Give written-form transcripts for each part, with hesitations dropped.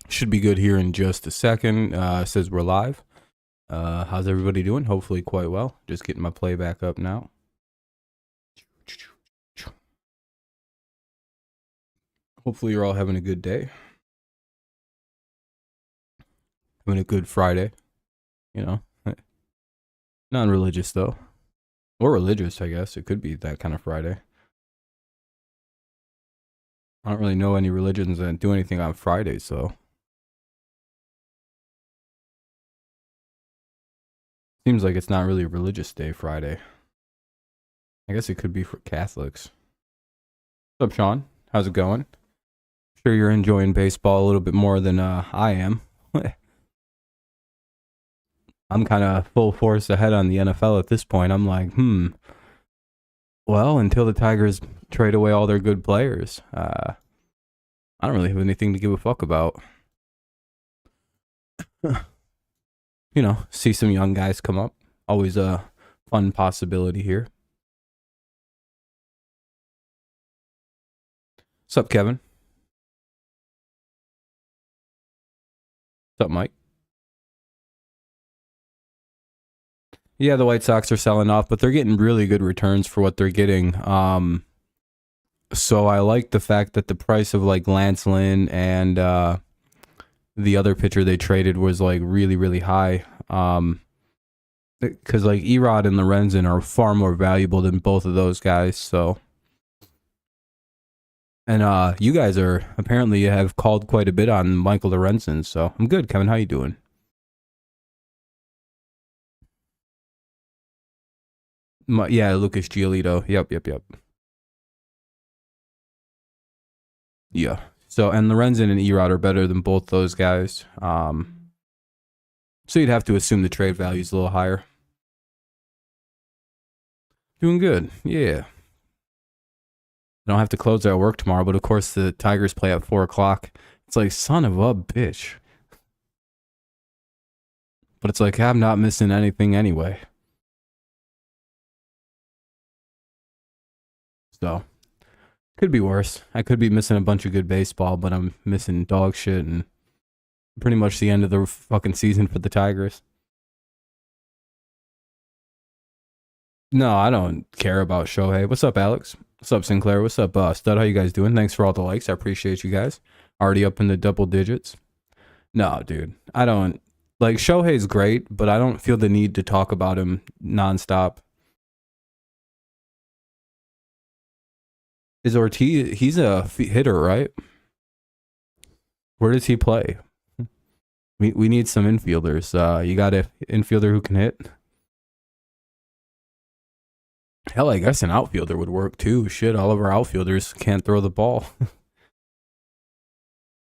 Should be good here in just a second. Says we're live. How's everybody doing? Hopefully quite well. Just getting my playback up now. Hopefully you're all having a good day. Having a good Friday. You know, non-religious though. Or religious, I guess. It could be that kind of Friday. I don't really know any religions that do anything on Friday, so. Seems like it's not really a religious day, Friday. I guess it could be for Catholics. What's up, Sean? How's it going? Sure you're enjoying baseball a little bit more than I am. I'm kind of full force ahead on the NFL at this point. I'm like, well, until the Tigers trade away all their good players, I don't really have anything to give a fuck about. You know, see some young guys come up. Always a fun possibility here. What's up, Kevin? What's up, Mike? Yeah, the White Sox are selling off, but they're getting really good returns for what they're getting. So I like the fact that the price of like Lance Lynn and the other pitcher they traded was like really, really high. Because like Erod and Lorenzen are far more valuable than both of those guys. So, and you guys are apparently have called quite a bit on Michael Lorenzen. So I'm good, Kevin. How you doing? Yeah, Lucas Giolito. Yep. Yeah. So, and Lorenzen and Erod are better than both those guys. So you'd have to assume the trade value is a little higher. Doing good. Yeah. I don't have to close out work tomorrow, but of course the Tigers play at 4 o'clock. It's like, son of a bitch. But it's like, I'm not missing anything anyway. So, could be worse. I could be missing a bunch of good baseball, but I'm missing dog shit and pretty much the end of the fucking season for the Tigers. No, I don't care about Shohei. What's up, Alex? What's up, Sinclair? What's up, Stud? How you guys doing? Thanks for all the likes. I appreciate you guys. Already up in the double digits. No, dude. I don't. Like, Shohei's great, but I don't feel the need to talk about him nonstop. Is Ortiz, he's a hitter, right? Where does he play? We need some infielders. You got an infielder who can hit? Hell, I guess an outfielder would work too. Shit, all of our outfielders can't throw the ball.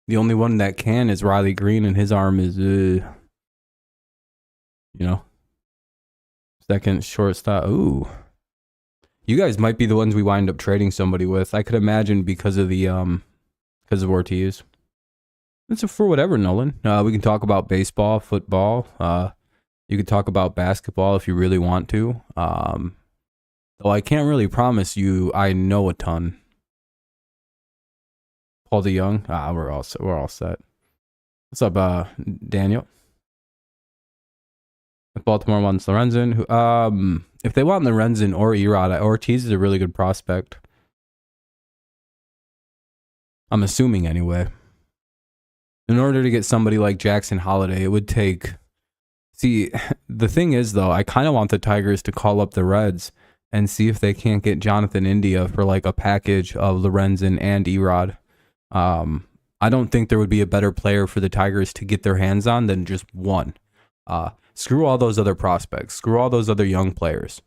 The only one that can is Riley Green, and his arm is, second shortstop. Ooh. You guys might be the ones we wind up trading somebody with. I could imagine because of Ortiz. It's for whatever, Nolan. We can talk about baseball, football. You could talk about basketball if you really want to. Though I can't really promise you I know a ton. Paul DeYoung. We're all set. What's up, Daniel? If Baltimore wants Lorenzen, if they want Lorenzen or Erod, Ortiz is a really good prospect. I'm assuming anyway. In order to get somebody like Jackson Holiday, it would take. See, the thing is though, I kind of want the Tigers to call up the Reds and see if they can't get Jonathan India for like a package of Lorenzen and Erod. I don't think there would be a better player for the Tigers to get their hands on than just one. Screw all those other prospects. Screw all those other young players.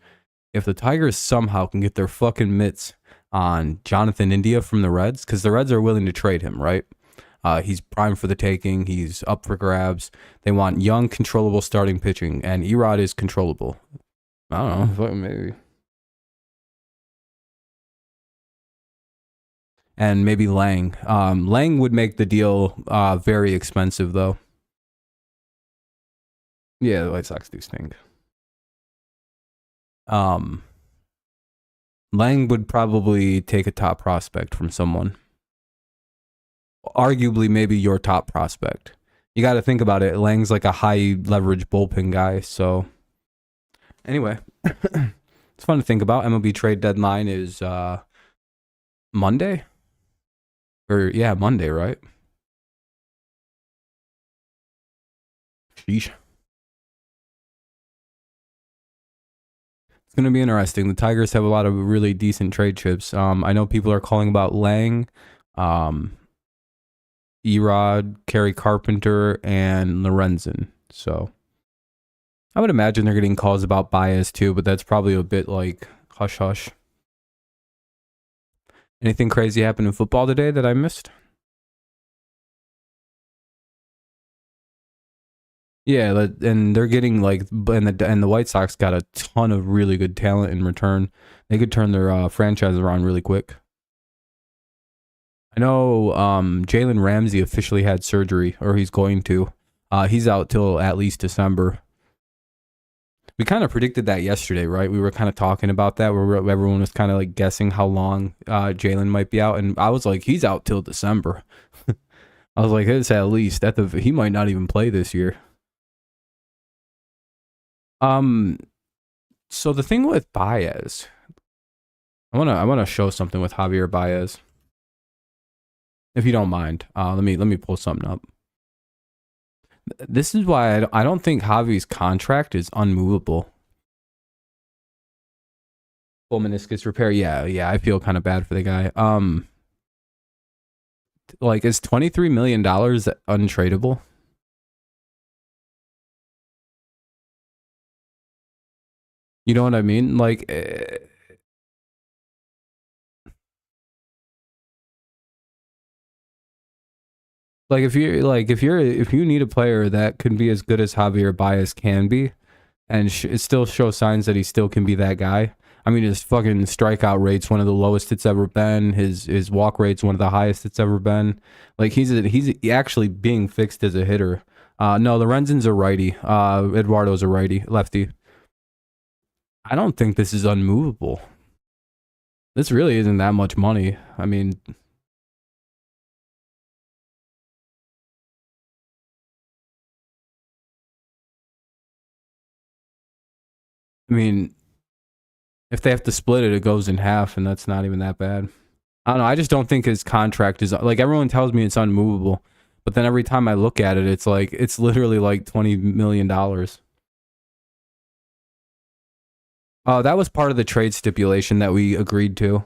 If the Tigers somehow can get their fucking mitts on Jonathan India from the Reds, because the Reds are willing to trade him, right? He's prime for the taking. He's up for grabs. They want young, controllable starting pitching, and Erod is controllable. I don't know, maybe. And maybe Lang. Lang would make the deal very expensive, though. Yeah, the White Sox do stink. Lang would probably take a top prospect from someone. arguably maybe your top prospect. You got to think about it. Lang's like a high leverage bullpen guy. So anyway, it's fun to think about. MLB trade deadline is Monday. Or yeah, Monday, right? Sheesh. It's going to be interesting. The Tigers have a lot of really decent trade chips. I know people are calling about Lang, Erod, Kerry Carpenter, and Lorenzen. So I would imagine they're getting calls about Baez too, but that's probably a bit like hush hush. Anything crazy happened in football today that I missed? Yeah, and they're getting like, and the White Sox got a ton of really good talent in return. They could turn their franchise around really quick. I know Jalen Ramsey officially had surgery, or he's going to. He's out till at least December. We kind of predicted that yesterday, right? We were kind of talking about that, where everyone was kind of like guessing how long Jalen might be out, and I was like, he's out till December. I was like, it's at least he might not even play this year. So the thing with Baez, I wanna show something with Javier Baez, if you don't mind. Let me pull something up. This is why I don't think Javi's contract is unmovable. Full meniscus repair. Yeah, I feel kind of bad for the guy. Like, is $23 million untradeable? You know what I mean? Like, if you need a player that can be as good as Javier Baez can be, and it still shows signs that he still can be that guy. I mean, his fucking strikeout rate's one of the lowest it's ever been. His walk rate's one of the highest it's ever been. Like, he's actually being fixed as a hitter. No, Lorenzen's a righty. Eduardo's a lefty. I don't think this is unmovable. This really isn't that much money. I mean, if they have to split it, it goes in half, and that's not even that bad. I don't know. I just don't think his contract is, like, everyone tells me it's unmovable, but then every time I look at it, it's like, it's literally like $20 million. That was part of the trade stipulation that we agreed to.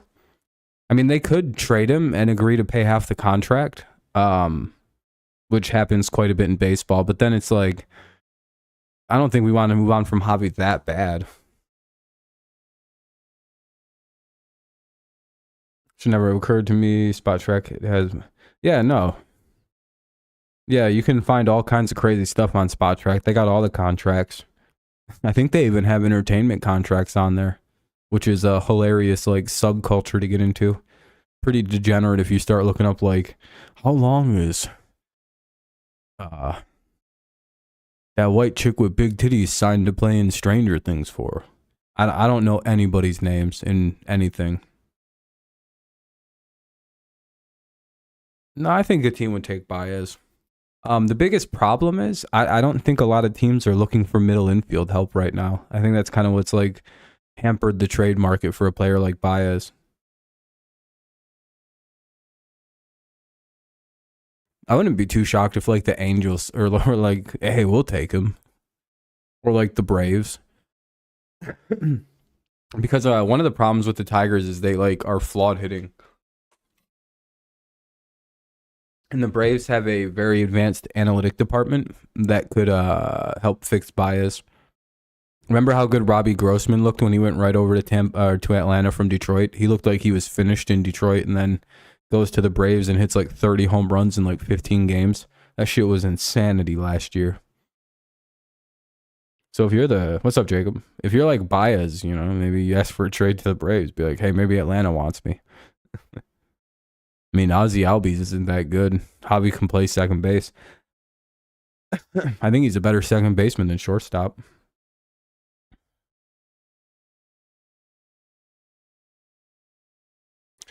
I mean, they could trade him and agree to pay half the contract, which happens quite a bit in baseball, but then it's like, I don't think we want to move on from Javi that bad. Should never have occurred to me. Spot Trek has, yeah, no. Yeah, you can find all kinds of crazy stuff on Spot Track. They got all the contracts. I think they even have entertainment contracts on there, which is a hilarious like subculture to get into. Pretty degenerate if you start looking up like, how long is that white chick with big titties signed to play in Stranger Things for? I don't know anybody's names in anything. No, I think a team would take Baez. The biggest problem is I don't think a lot of teams are looking for middle infield help right now. I think that's kind of what's like hampered the trade market for a player like Baez. I wouldn't be too shocked if like the Angels or like, hey, we'll take him, or like the Braves, because one of the problems with the Tigers is they like are flawed hitting. And the Braves have a very advanced analytic department that could help fix Baez. Remember how good Robbie Grossman looked when he went right over to to Atlanta from Detroit? He looked like he was finished in Detroit, and then goes to the Braves and hits like 30 home runs in like 15 games. That shit was insanity last year. So if you're what's up, Jacob? If you're like Baez, you know, maybe you ask for a trade to the Braves. Be like, hey, maybe Atlanta wants me. I mean, Ozzy Albies isn't that good. Javi can play second base. I think he's a better second baseman than shortstop.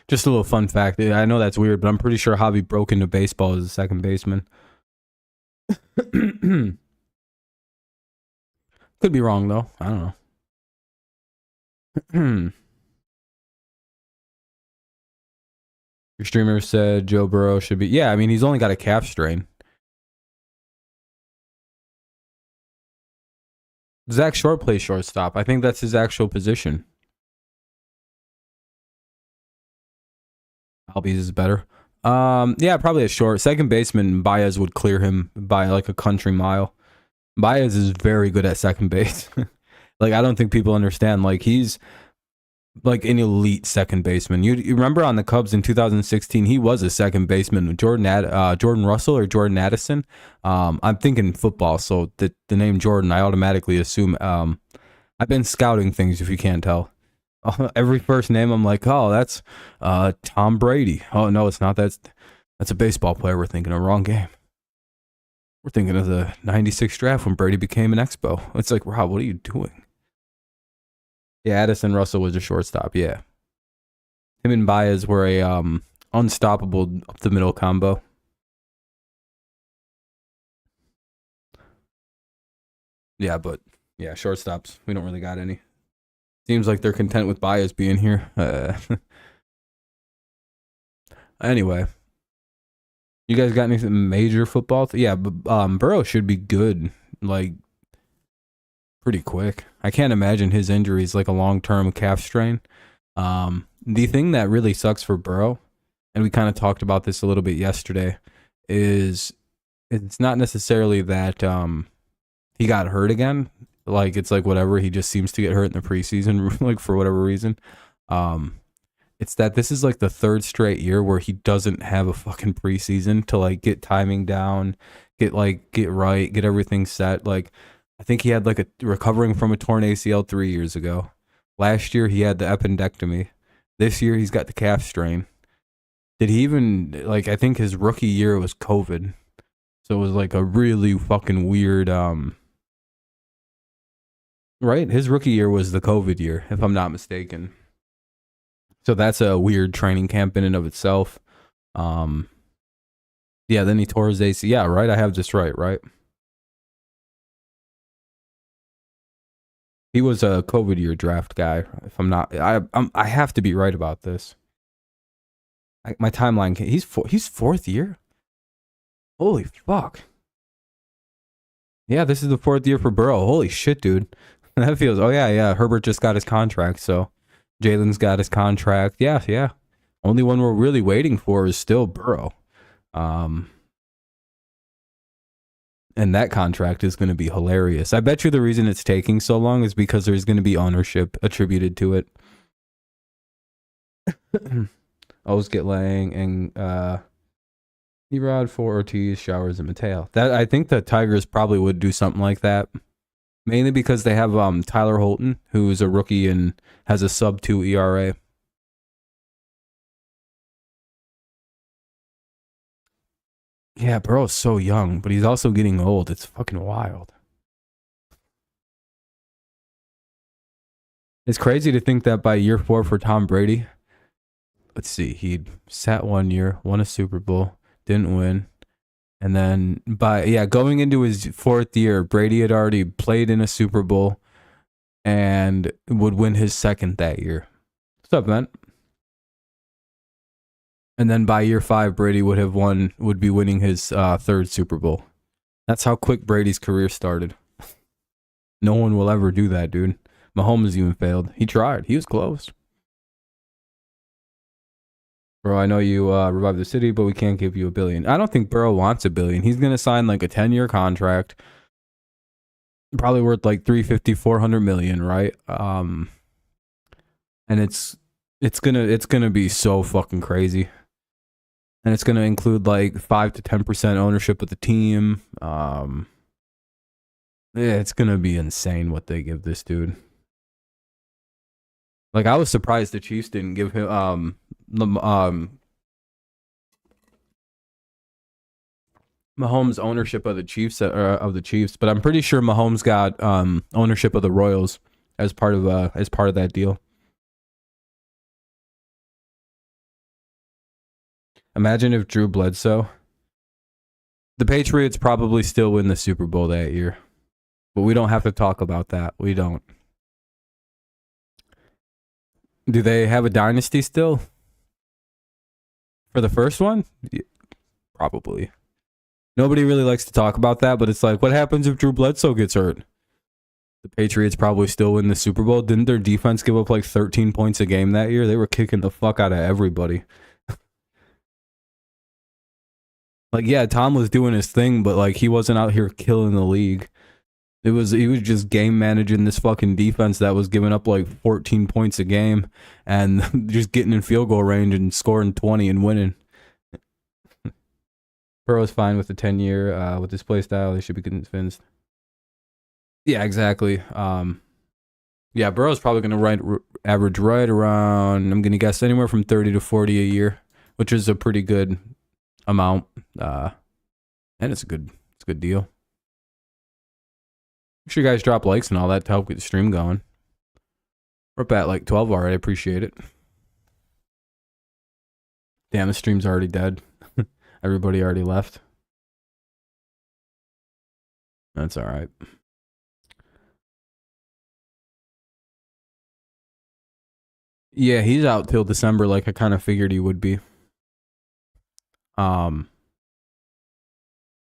Just a little fun fact. I know that's weird, but I'm pretty sure Javi broke into baseball as a second baseman. Could be wrong though. I don't know. Your streamer said Joe Burrow should be. Yeah, I mean he's only got a calf strain. Zach Short plays shortstop. I think that's his actual position. Albies is better. Yeah, probably a short. Second baseman Baez would clear him by like a country mile. Baez is very good at second base. Like I don't think people understand. Like he's like an elite second baseman. You remember on the Cubs in 2016, he was a second baseman. Jordan Russell or Jordan Addison. I'm thinking football, so the name Jordan, I automatically assume. I've been scouting things, if you can't tell. Every first name, I'm like, oh, that's Tom Brady. Oh no, it's not. That's a baseball player. We're thinking of wrong game. We're thinking of the '96 draft when Brady became an Expo. It's like, Rob, what are you doing? Yeah, Addison Russell was a shortstop. Yeah, him and Baez were a unstoppable up the middle combo. Yeah, but yeah, shortstops. We don't really got any. Seems like they're content with Baez being here. Anyway, you guys got anything major football? Yeah, but Burrow should be good. Like pretty quick. I can't imagine his injury is like a long-term calf strain. The thing that really sucks for Burrow, and we kind of talked about this a little bit yesterday, is it's not necessarily that he got hurt again. Like it's like whatever, he just seems to get hurt in the preseason, like for whatever reason. It's that this is like the third straight year where he doesn't have a fucking preseason to like get timing down, get right, get everything set. Like I think he had like a recovering from a torn ACL 3 years ago. Last year he had the appendectomy. This year he's got the calf strain. Did he even like? I think his rookie year was COVID, so it was like a really fucking weird. Right, his rookie year was the COVID year, if I'm not mistaken. So that's a weird training camp in and of itself. Yeah, then he tore his ACL. Yeah, right. I have this right. He was a COVID year draft guy. If I'm not, I have to be right about this. My timeline. He's fourth year. Holy fuck. Yeah, this is the fourth year for Burrow. Holy shit, dude. That feels. Oh yeah. Herbert just got his contract, so Jalen's got his contract. Yeah. Only one we're really waiting for is still Burrow. And that contract is going to be hilarious. I bet you the reason it's taking so long is because there's going to be ownership attributed to it. O's Lang and Erod for Ortiz, Showers, and Mateo. That I think the Tigers probably would do something like that. Mainly because they have Tyler Holton, who's a rookie and has a sub-2 ERA. Yeah, Burrow's so young, but he's also getting old. It's fucking wild. It's crazy to think that by year 4 for Tom Brady, let's see, he'd sat 1 year, won a Super Bowl, didn't win. And then going into his 4th year, Brady had already played in a Super Bowl and would win his 2nd that year. What's up, man? And then by year 5, Brady would be winning his 3rd Super Bowl. That's how quick Brady's career started. No one will ever do that, dude. Mahomes even failed. He tried. He was close. Bro, I know you revived the city, but we can't give you $1 billion. I don't think Burrow wants $1 billion. He's gonna sign like a 10-year contract, probably worth like $350-400 million, right? And it's gonna be so fucking crazy, and it's gonna include like 5 to 10% ownership of the team. Yeah, it's gonna be insane what they give this dude. Like I was surprised the Chiefs didn't give him Mahomes ownership of the Chiefs, but I'm pretty sure Mahomes got ownership of the Royals as part of that deal. Imagine if Drew Bledsoe. The Patriots probably still win the Super Bowl that year. But we don't have to talk about that. We don't. Do they have a dynasty still? For the first one? Yeah, probably. Nobody really likes to talk about that, but it's like, what happens if Drew Bledsoe gets hurt? The Patriots probably still win the Super Bowl. Didn't their defense give up like 13 points a game that year? They were kicking the fuck out of everybody. Like, yeah, Tom was doing his thing, but like he wasn't out here killing the league. He was just game managing this fucking defense that was giving up like 14 points a game and just getting in field goal range and scoring 20 and winning. Burrow's fine with the 10-year with this play style. They should be convinced. Yeah, exactly. Yeah, Burrow's probably going to average right around, I'm going to guess, anywhere from 30 to 40 a year, which is a pretty good amount. And it's a good deal. Make sure you guys drop likes and all that to help get the stream going. We're up at like 12 already. I appreciate it. Damn, the stream's already dead. Everybody already left. That's all right. Yeah, he's out till December, like I kind of figured he would be.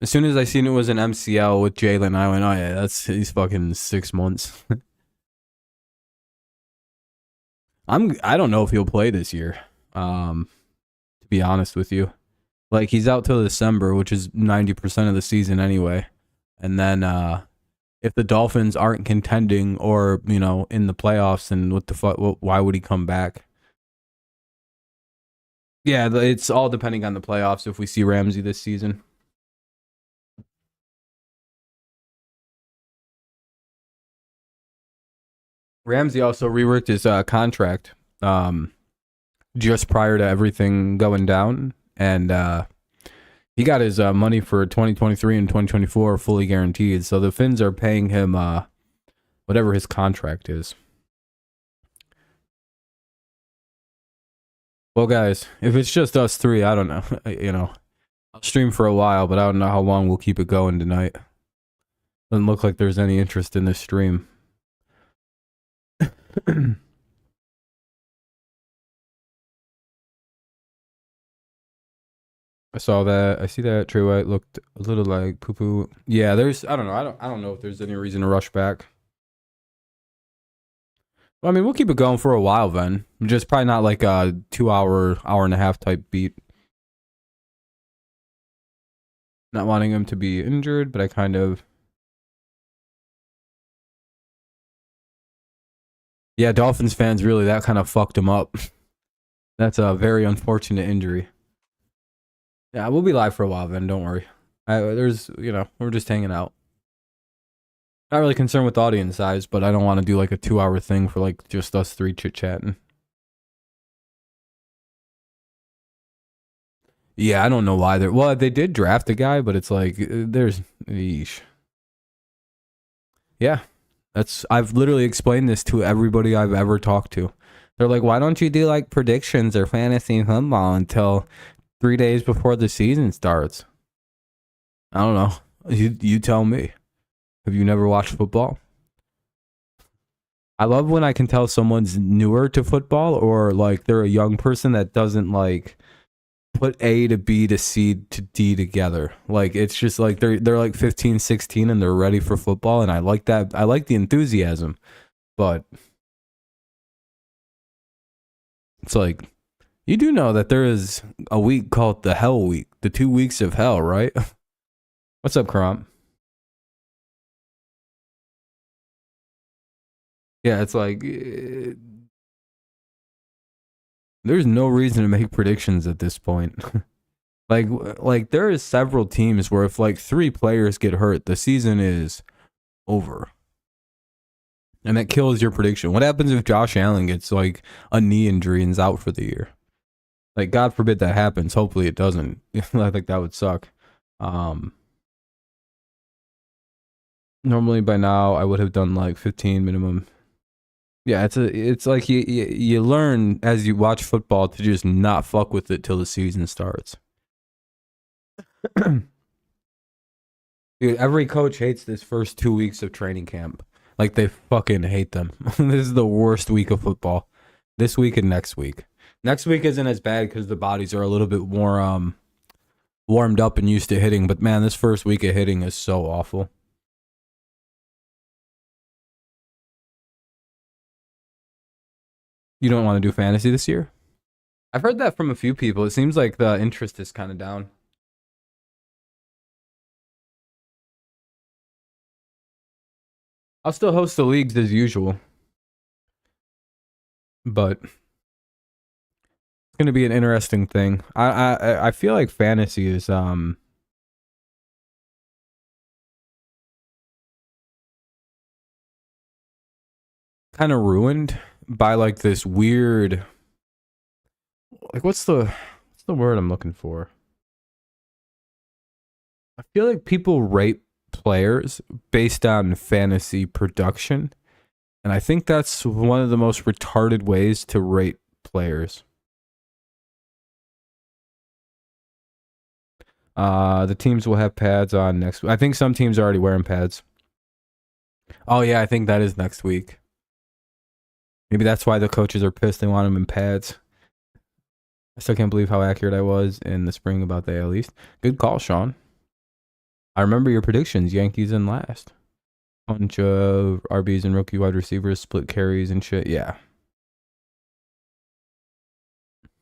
As soon as I seen it was an MCL with Jalen, I went, oh yeah, he's fucking 6 months. I don't know if he'll play this year. To be honest with you. Like, he's out till December, which is 90% of the season anyway. And then if the Dolphins aren't contending or, you know, in the playoffs, and what the fuck, why would he come back? Yeah, it's all depending on the playoffs if we see Ramsey this season. Ramsey also reworked his contract just prior to everything going down, and he got his money for 2023 and 2024 fully guaranteed. So the Finns are paying him whatever his contract is. Well, guys, if it's just us three, I don't know. You know, I'll stream for a while, but I don't know how long we'll keep it going tonight. Doesn't look like there's any interest in this stream. I saw that. I see that Trey White looked a little like poo poo. Yeah, there's. I don't know. I don't know if there's any reason to rush back. Well, I mean, we'll keep it going for a while then. Just probably not like a 2 hour, hour and a half type beat. Not wanting him to be injured, but I kind of. Yeah, Dolphins fans really that kind of fucked him up. That's a very unfortunate injury. Yeah, we'll be live for a while, then. Don't worry. There's, you know, we're just hanging out. Not really concerned with audience size, but I don't want to do like a 2 hour thing for like just us three chit chatting. Yeah, I don't know why they're. Well, they did draft a guy, but it's like there's. Eesh. Yeah, I've literally explained this to everybody I've ever talked to. They're like, why don't you do like predictions or fantasy football until 3 days before the season starts? I don't know. You tell me. Have you never watched football? I love when I can tell someone's newer to football, or like they're a young person that doesn't like put A to B to C to D together. Like it's just like they're like 15, 16 and they're ready for football, and I like that. I like the enthusiasm. But it's like, you do know that there is a week called the Hell Week, the 2 weeks of hell, right? What's up, Karam? Yeah, it's like there's no reason to make predictions at this point. like there is several teams where if like 3 players get hurt, the season is over. And that kills your prediction. What happens if Josh Allen gets like a knee injury and is out for the year? Like, God forbid that happens. Hopefully it doesn't. I think that would suck. Normally by now I would have done like 15 minimum. Yeah, it's like you learn as you watch football to just not fuck with it till the season starts. Dude, every coach hates this first 2 weeks of training camp. Like they fucking hate them. This is the worst week of football. This week and next week. Next week isn't as bad because the bodies are a little bit more warmed up and used to hitting. But man, this first week of hitting is so awful. You don't want to do fantasy this year? I've heard that from a few people. It seems like the interest is kind of down. I'll still host the leagues as usual, but it's gonna be an interesting thing. I feel like fantasy is kind of ruined by like this weird, like what's the word I'm looking for? I feel like people rate players based on fantasy production, and I think that's one of the most retarded ways to rate players. The teams will have pads on next week. I think some teams are already wearing pads. Oh yeah, I think that is next week. Maybe that's why the coaches are pissed. They want them in pads. I still can't believe how accurate I was in the spring about the AL East. Good call, Sean. I remember your predictions. Yankees in last. Bunch of RBs and rookie wide receivers, split carries and shit. Yeah.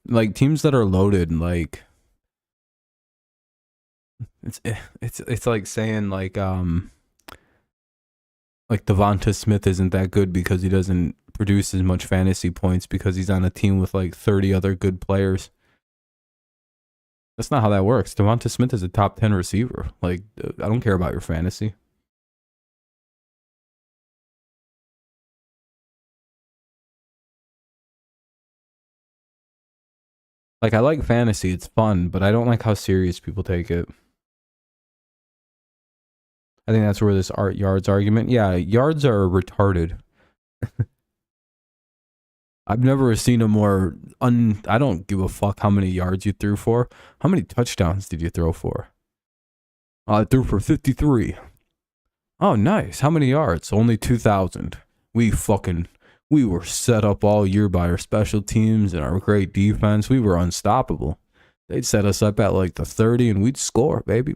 Like teams that are loaded, like it's like saying like Devonta Smith isn't that good because he doesn't produce as much fantasy points because he's on a team with like 30 other good players. That's not how that works. Devonta Smith is a top 10 receiver. Like, I don't care about your fantasy. Like, I like fantasy. It's fun, but I don't like how serious people take it. I think that's where this yards argument. Yeah, yards are retarded. I've never seen a more I don't give a fuck how many yards you threw for. How many touchdowns did you throw for? I threw for 53. Oh, nice. How many yards? Only 2,000. We were set up all year by our special teams and our great defense. We were unstoppable. They'd set us up at like the 30 and we'd score, baby.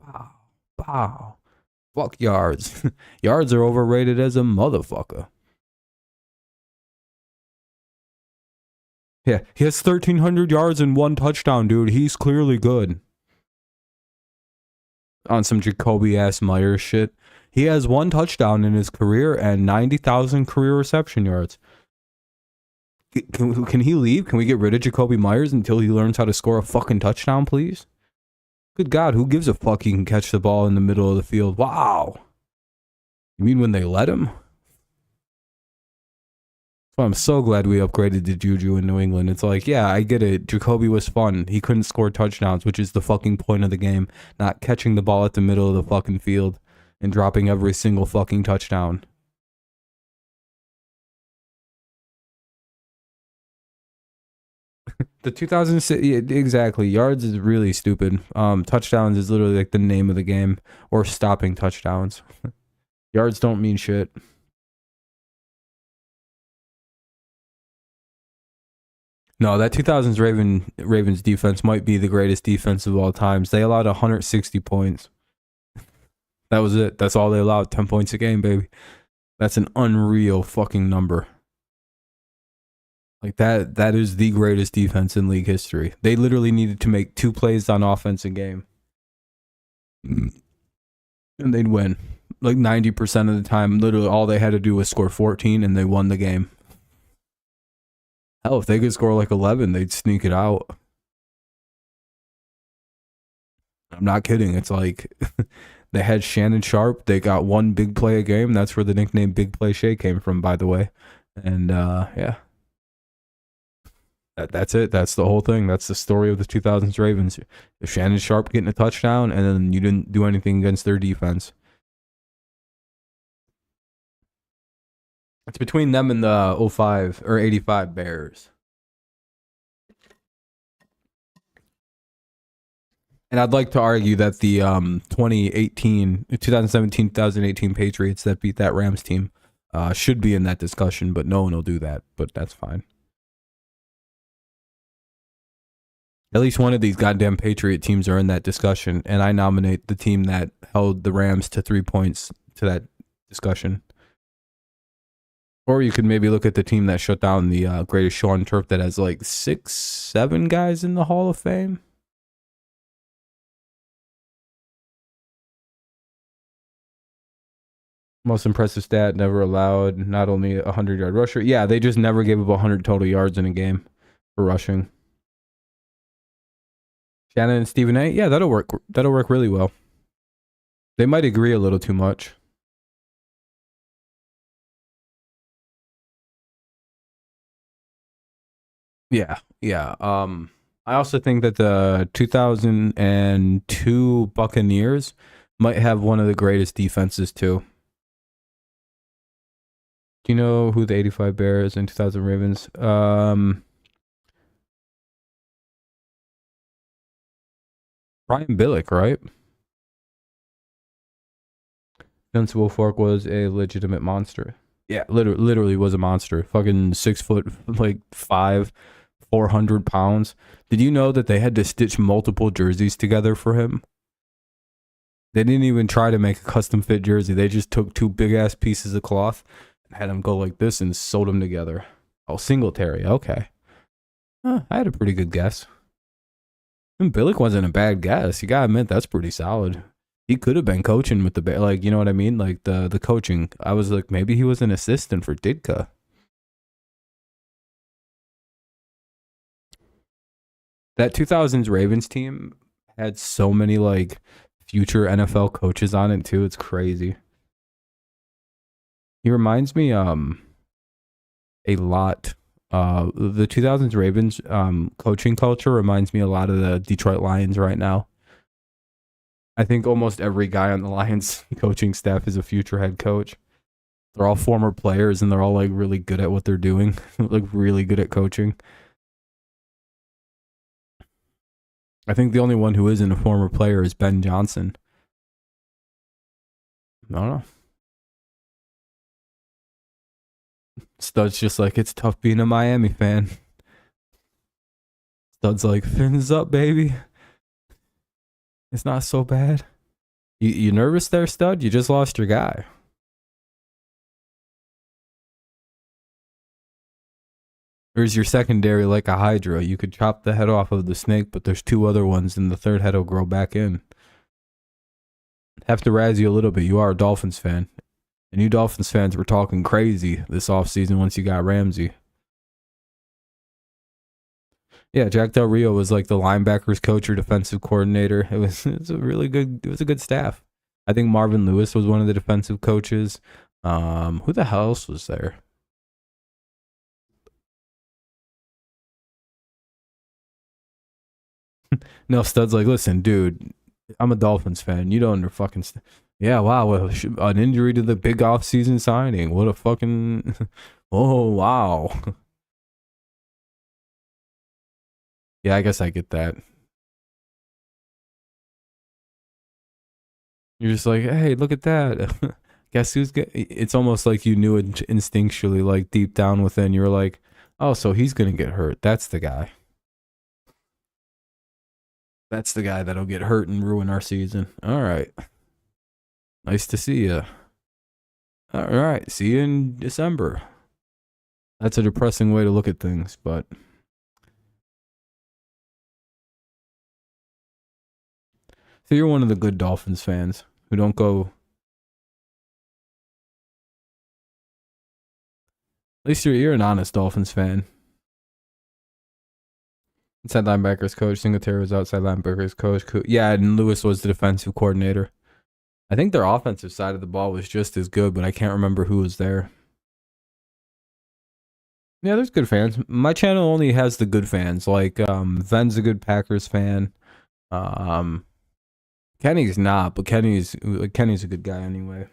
Pow, pow. Fuck yards. Yards are overrated as a motherfucker. Yeah, he has 1,300 yards and 1 touchdown, dude. He's clearly good. On some Jacoby-ass Myers shit. He has 1 touchdown in his career and 90,000 career reception yards. Can he leave? Can we get rid of Jacoby Myers until he learns how to score a fucking touchdown, please? Good God, who gives a fuck he can catch the ball in the middle of the field? Wow. You mean when they let him? So I'm so glad we upgraded to Juju in New England. It's like, yeah, I get it. Jacoby was fun. He couldn't score touchdowns, which is the fucking point of the game. Not catching the ball at the middle of the fucking field and dropping every single fucking touchdown. The 2006, yeah, exactly. Yards is really stupid. Touchdowns is literally like the name of the game, or stopping touchdowns. Yards don't mean shit. No, that 2000s Ravens defense might be the greatest defense of all times. They allowed 160 points. That was it. That's all they allowed. 10 points a game, baby. That's an unreal fucking number. Like that is the greatest defense in league history. They literally needed to make 2 plays on offense a game. And they'd win. Like 90% of the time, literally all they had to do was score 14 and they won the game. Hell, if they could score like 11, they'd sneak it out. I'm not kidding. It's like they had Shannon Sharp. They got 1 big play a game. That's where the nickname Big Play Shay came from, by the way. And yeah. That's it. That's the whole thing. That's the story of the 2000s Ravens. Shannon Sharp getting a touchdown, and then you didn't do anything against their defense. It's between them and the '05 or '85 Bears. And I'd like to argue that the 2017, 2018 Patriots that beat that Rams team should be in that discussion, but no one will do that. But that's fine. At least one of these goddamn Patriot teams are in that discussion, and I nominate the team that held the Rams to 3 points to that discussion. Or you could maybe look at the team that shut down the greatest show on turf that has like 6, 7 guys in the Hall of Fame. Most impressive stat, never allowed not only a 100-yard rusher. Yeah, they just never gave up 100 total yards in a game for rushing. Shannon and Stephen A. Yeah, that'll work. That'll work really well. They might agree a little too much. Yeah, yeah. I also think that the 2002 Buccaneers might have one of the greatest defenses too. Do you know who the '85 Bears and 2000 Ravens? Brian Billick, right? Vince Wilfork was a legitimate monster. Yeah, literally was a monster. Fucking 6 foot, like 5, 400 pounds. Did you know that they had to stitch multiple jerseys together for him? They didn't even try to make a custom fit jersey. They just took 2 big ass pieces of cloth and had them go like this and sewed them together. Oh, Singletary. Okay. I had a pretty good guess. And Billick wasn't a bad guess. You gotta admit, that's pretty solid. He could have been coaching with the Bears. Like, you know what I mean? Like the coaching. I was like, maybe he was an assistant for Ditka. That 2000s Ravens team had so many like future NFL coaches on it too. It's crazy. He reminds me a lot. The 2000s Ravens coaching culture reminds me a lot of the Detroit Lions right now. I think almost every guy on the Lions coaching staff is a future head coach. They're all former players and they're all like really good at what they're doing, like really good at coaching. I think the only one who isn't a former player is Ben Johnson. I don't know. Stud's just like, it's tough being a Miami fan. Stud's like, fins up, baby. It's not so bad. You nervous there, Stud? You just lost your guy. Or is your secondary like a hydra? You could chop the head off of the snake, but there's 2 other ones, and the third head will grow back in. Have to razz you a little bit. You are a Dolphins fan. And you Dolphins fans were talking crazy this offseason once you got Ramsey. Yeah, Jack Del Rio was like the linebackers coach or defensive coordinator. It was a really good. It was a good staff. I think Marvin Lewis was one of the defensive coaches. Who the hell else was there? No, Stud's like, listen, dude, I'm a Dolphins fan. You don't under fucking. Yeah, wow, an injury to the big off-season signing. What a fucking. Oh wow. Yeah, I guess I get that. You're just like, hey, look at that. Guess who's get? It's almost like you knew it instinctually, like deep down within. You're like, oh, so he's gonna get hurt. That's the guy. That's the guy that'll get hurt and ruin our season. All right. Nice to see you. All right. See you in December. That's a depressing way to look at things, but. So you're one of the good Dolphins fans who don't go. At least you're an honest Dolphins fan. Inside linebackers coach. Singletary was outside linebackers coach. Yeah, and Lewis was the defensive coordinator. I think their offensive side of the ball was just as good, but I can't remember who was there. Yeah, there's good fans. My channel only has the good fans. Like, Ven's a good Packers fan. Kenny's not, but Kenny's a good guy anyway.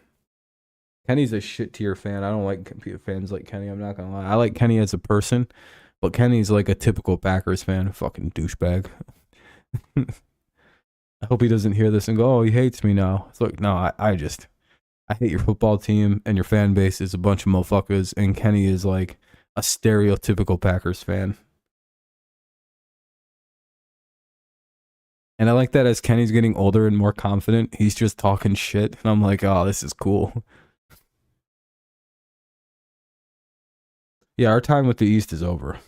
Kenny's a shit tier fan. I don't like fans like Kenny. I'm not gonna lie. I like Kenny as a person, but Kenny's like a typical Packers fan. Fucking douchebag. I hope he doesn't hear this and go, "Oh, he hates me now." It's like, no, I hate your football team and your fan base is a bunch of motherfuckers, and Kenny is like a stereotypical Packers fan. And I like that as Kenny's getting older and more confident, he's just talking shit, and I'm like, oh, this is cool. Yeah, our time with the East is over.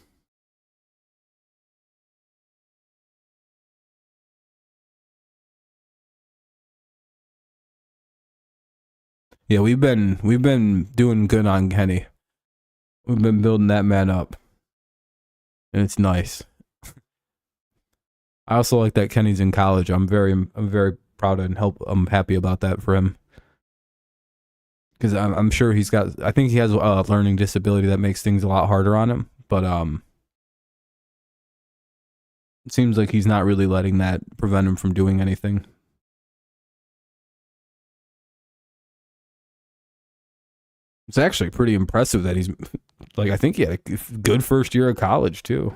Yeah, we've been doing good on Kenny. We've been building that man up, and it's nice. I also like that Kenny's in college. I'm very proud and I'm happy about that for him, because I'm sure he's got. I think he has a learning disability that makes things a lot harder on him. But it seems like he's not really letting that prevent him from doing anything. It's actually pretty impressive that he's like. I think he had a good first year of college too.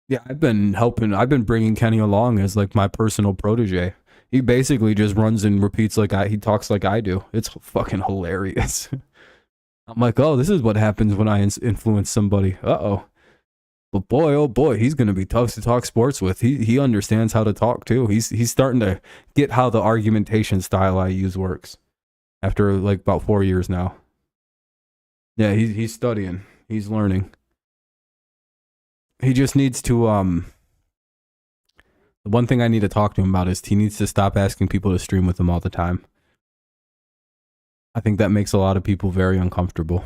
Yeah, I've been helping. I've been bringing Kenny along as like my personal protege. He basically just runs and repeats like he talks like I do. It's fucking hilarious. I'm like, oh, this is what happens when I influence somebody. Uh-oh. But boy, oh boy, he's gonna be tough to talk sports with. He understands how to talk too. He's starting to get how the argumentation style I use works. After like about 4 years now. Yeah, he's studying. He's learning. He just needs to the one thing I need to talk to him about is he needs to stop asking people to stream with him all the time. I think that makes a lot of people very uncomfortable.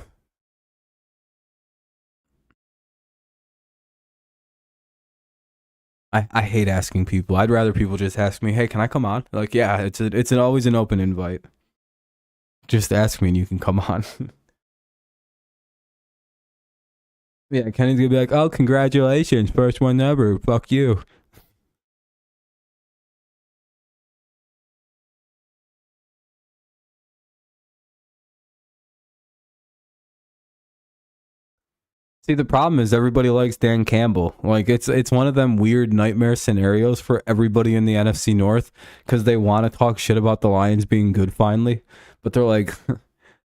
I hate asking people. I'd rather people just ask me, "Hey, can I come on?" Like, yeah, it's always an open invite. Just ask me and you can come on. Yeah, Kenny's gonna be like, "Oh, congratulations, first one ever. Fuck you." See, the problem is everybody likes Dan Campbell. Like it's one of them weird nightmare scenarios for everybody in the NFC North because they want to talk shit about the Lions being good finally, but they're like,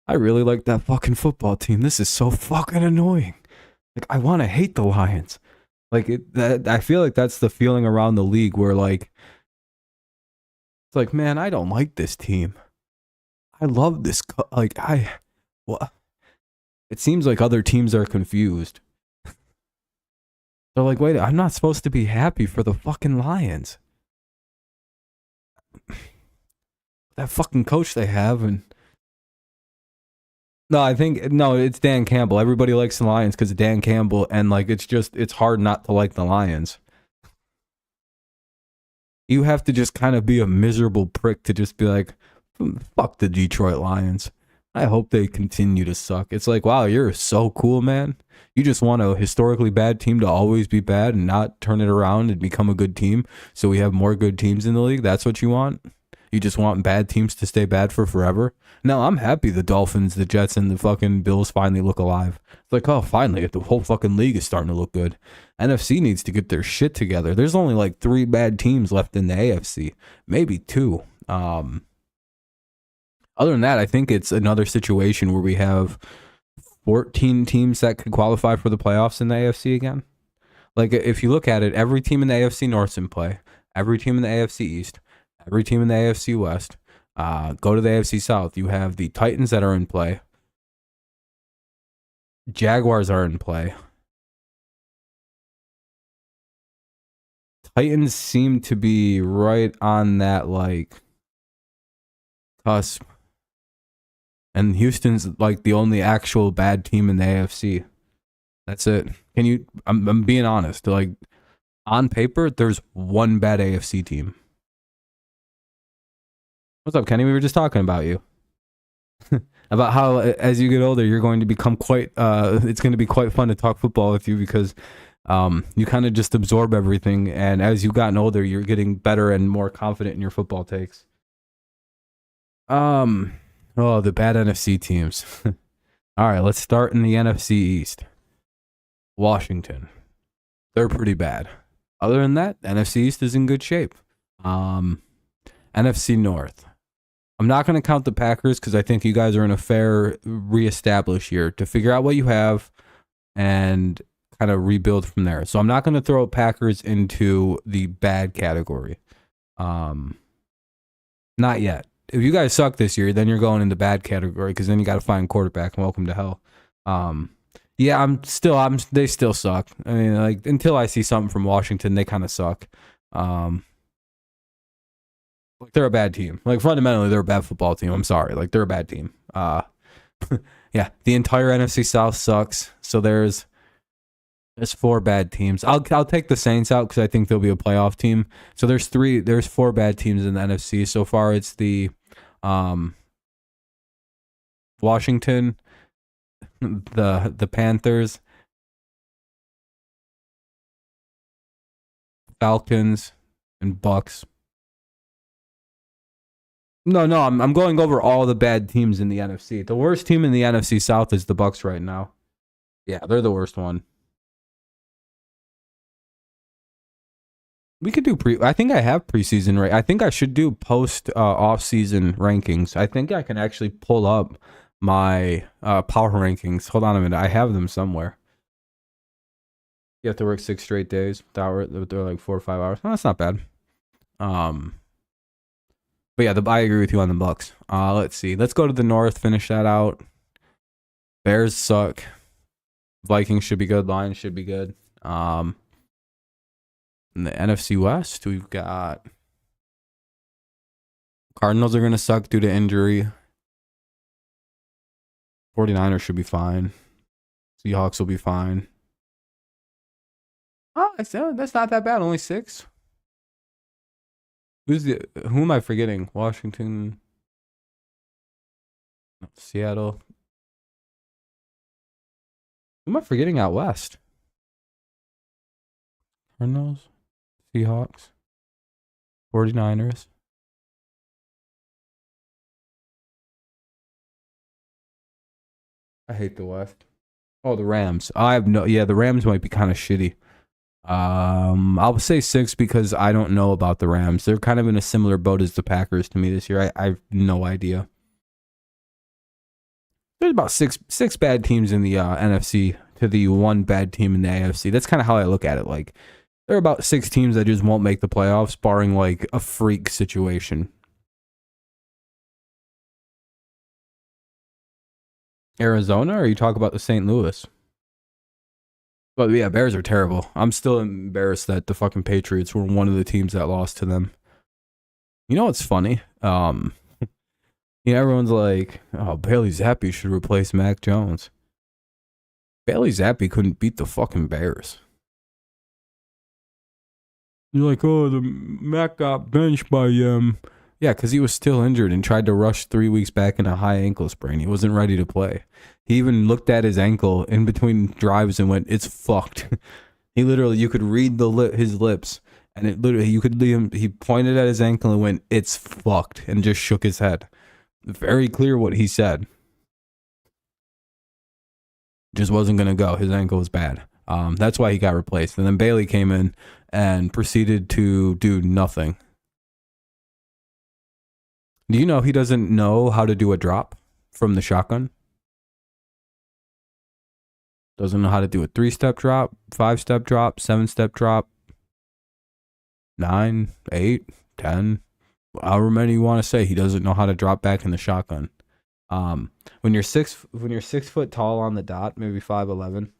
I really like that fucking football team. This is so fucking annoying. Like I want to hate the Lions. Like that I feel like that's the feeling around the league where like it's like, man, I don't like this team. I love this like what? It seems like other teams are confused. They're like, wait, I'm not supposed to be happy for the fucking Lions. That fucking coach they have, and no, it's Dan Campbell. Everybody likes the Lions because of Dan Campbell, and like it's hard not to like the Lions. You have to just kind of be a miserable prick to just be like, fuck the Detroit Lions. I hope they continue to suck. It's like, wow, you're so cool, man. You just want a historically bad team to always be bad and not turn it around and become a good team. So we have more good teams in the league. That's what you want. You just want bad teams to stay bad for forever. No, I'm happy the Dolphins, the Jets, and the fucking Bills finally look alive. It's like, oh, finally, the whole fucking league is starting to look good. NFC needs to get their shit together. There's only like 3 bad teams left in the AFC, maybe 2. Other than that, I think it's another situation where we have 14 teams that could qualify for the playoffs in the AFC again. Like, if you look at it, every team in the AFC North's in play, every team in the AFC East, every team in the AFC West. Go to the AFC South. You have the Titans that are in play. Jaguars are in play. Titans seem to be right on that, like, cusp. And Houston's like the only actual bad team in the AFC. That's it. I'm being honest. Like on paper, there's one bad AFC team. What's up, Kenny? We were just talking about you. About how as you get older, you're going to become quite it's going to be quite fun to talk football with you because you kind of just absorb everything, and as you've gotten older, you're getting better and more confident in your football takes. Oh, the bad NFC teams. All right, let's start in the NFC East. Washington. They're pretty bad. Other than that, NFC East is in good shape. NFC North. I'm not going to count the Packers because I think you guys are in a fair reestablish year to figure out what you have and kind of rebuild from there. So I'm not going to throw Packers into the bad category. Not yet. If you guys suck this year, then you're going in the bad category because then you got to find quarterback and welcome to hell. Yeah, they still suck. I mean, like until I see something from Washington, they kind of suck. They're a bad team. Like fundamentally, they're a bad football team. I'm sorry. Like they're a bad team. Yeah, the entire NFC South sucks. So there's 4 bad teams. I'll take the Saints out because I think they'll be a playoff team. So there's 4 bad teams in the NFC so far. It's the Washington, the Panthers, Falcons, and Bucks. No, I'm going over all the bad teams in the NFC. The worst team in the NFC South is the Bucks right now. Yeah, they're the worst one. We could do I think I have preseason right. I think I should do post off-season rankings. I think I can actually pull up my power rankings. Hold on a minute. I have them somewhere. You have to work 6 straight days. They're like 4 or 5 hours. No, that's not bad. But yeah, I agree with you on the Bucks. Let's see. Let's go to the North. Finish that out. Bears suck. Vikings should be good. Lions should be good. In the NFC West, we've got Cardinals are going to suck due to injury. 49ers should be fine. Seahawks will be fine. Oh, that's not that bad. Only 6. Who am I forgetting? Washington, Seattle. Who am I forgetting out west? Cardinals, Seahawks, 49ers. I hate the West. Oh, the Rams. The Rams might be kind of shitty. I'll say 6 because I don't know about the Rams. They're kind of in a similar boat as the Packers to me this year. I have no idea. There's about six bad teams in the NFC to the 1 bad team in the AFC. That's kind of how I look at it. Like there are about 6 teams that just won't make the playoffs, barring like a freak situation. Arizona, or you talk about the St. Louis? But yeah, Bears are terrible. I'm still embarrassed that the fucking Patriots were one of the teams that lost to them. You know what's funny? Everyone's like, "Oh, Bailey Zappi should replace Mac Jones." Bailey Zappi couldn't beat the fucking Bears. You're like, "Oh, the Mac got benched by Yeah, because he was still injured and tried to rush 3 weeks back in a high ankle sprain. He wasn't ready to play. He even looked at his ankle in between drives and went, "It's fucked." He literally, you could read his lips, and it literally, you could leave him. He pointed at his ankle and went, "It's fucked," and just shook his head. Very clear what he said. Just wasn't gonna go. His ankle was bad. That's why he got replaced. And then Bailey came in and proceeded to do nothing. Do you know he doesn't know how to do a drop from the shotgun? Doesn't know how to do a 3-step drop, 5-step drop, 7-step drop, 9, 8, 10, however many you want to say. He doesn't know how to drop back in the shotgun. When you're 6 foot tall on the dot, maybe 5'11",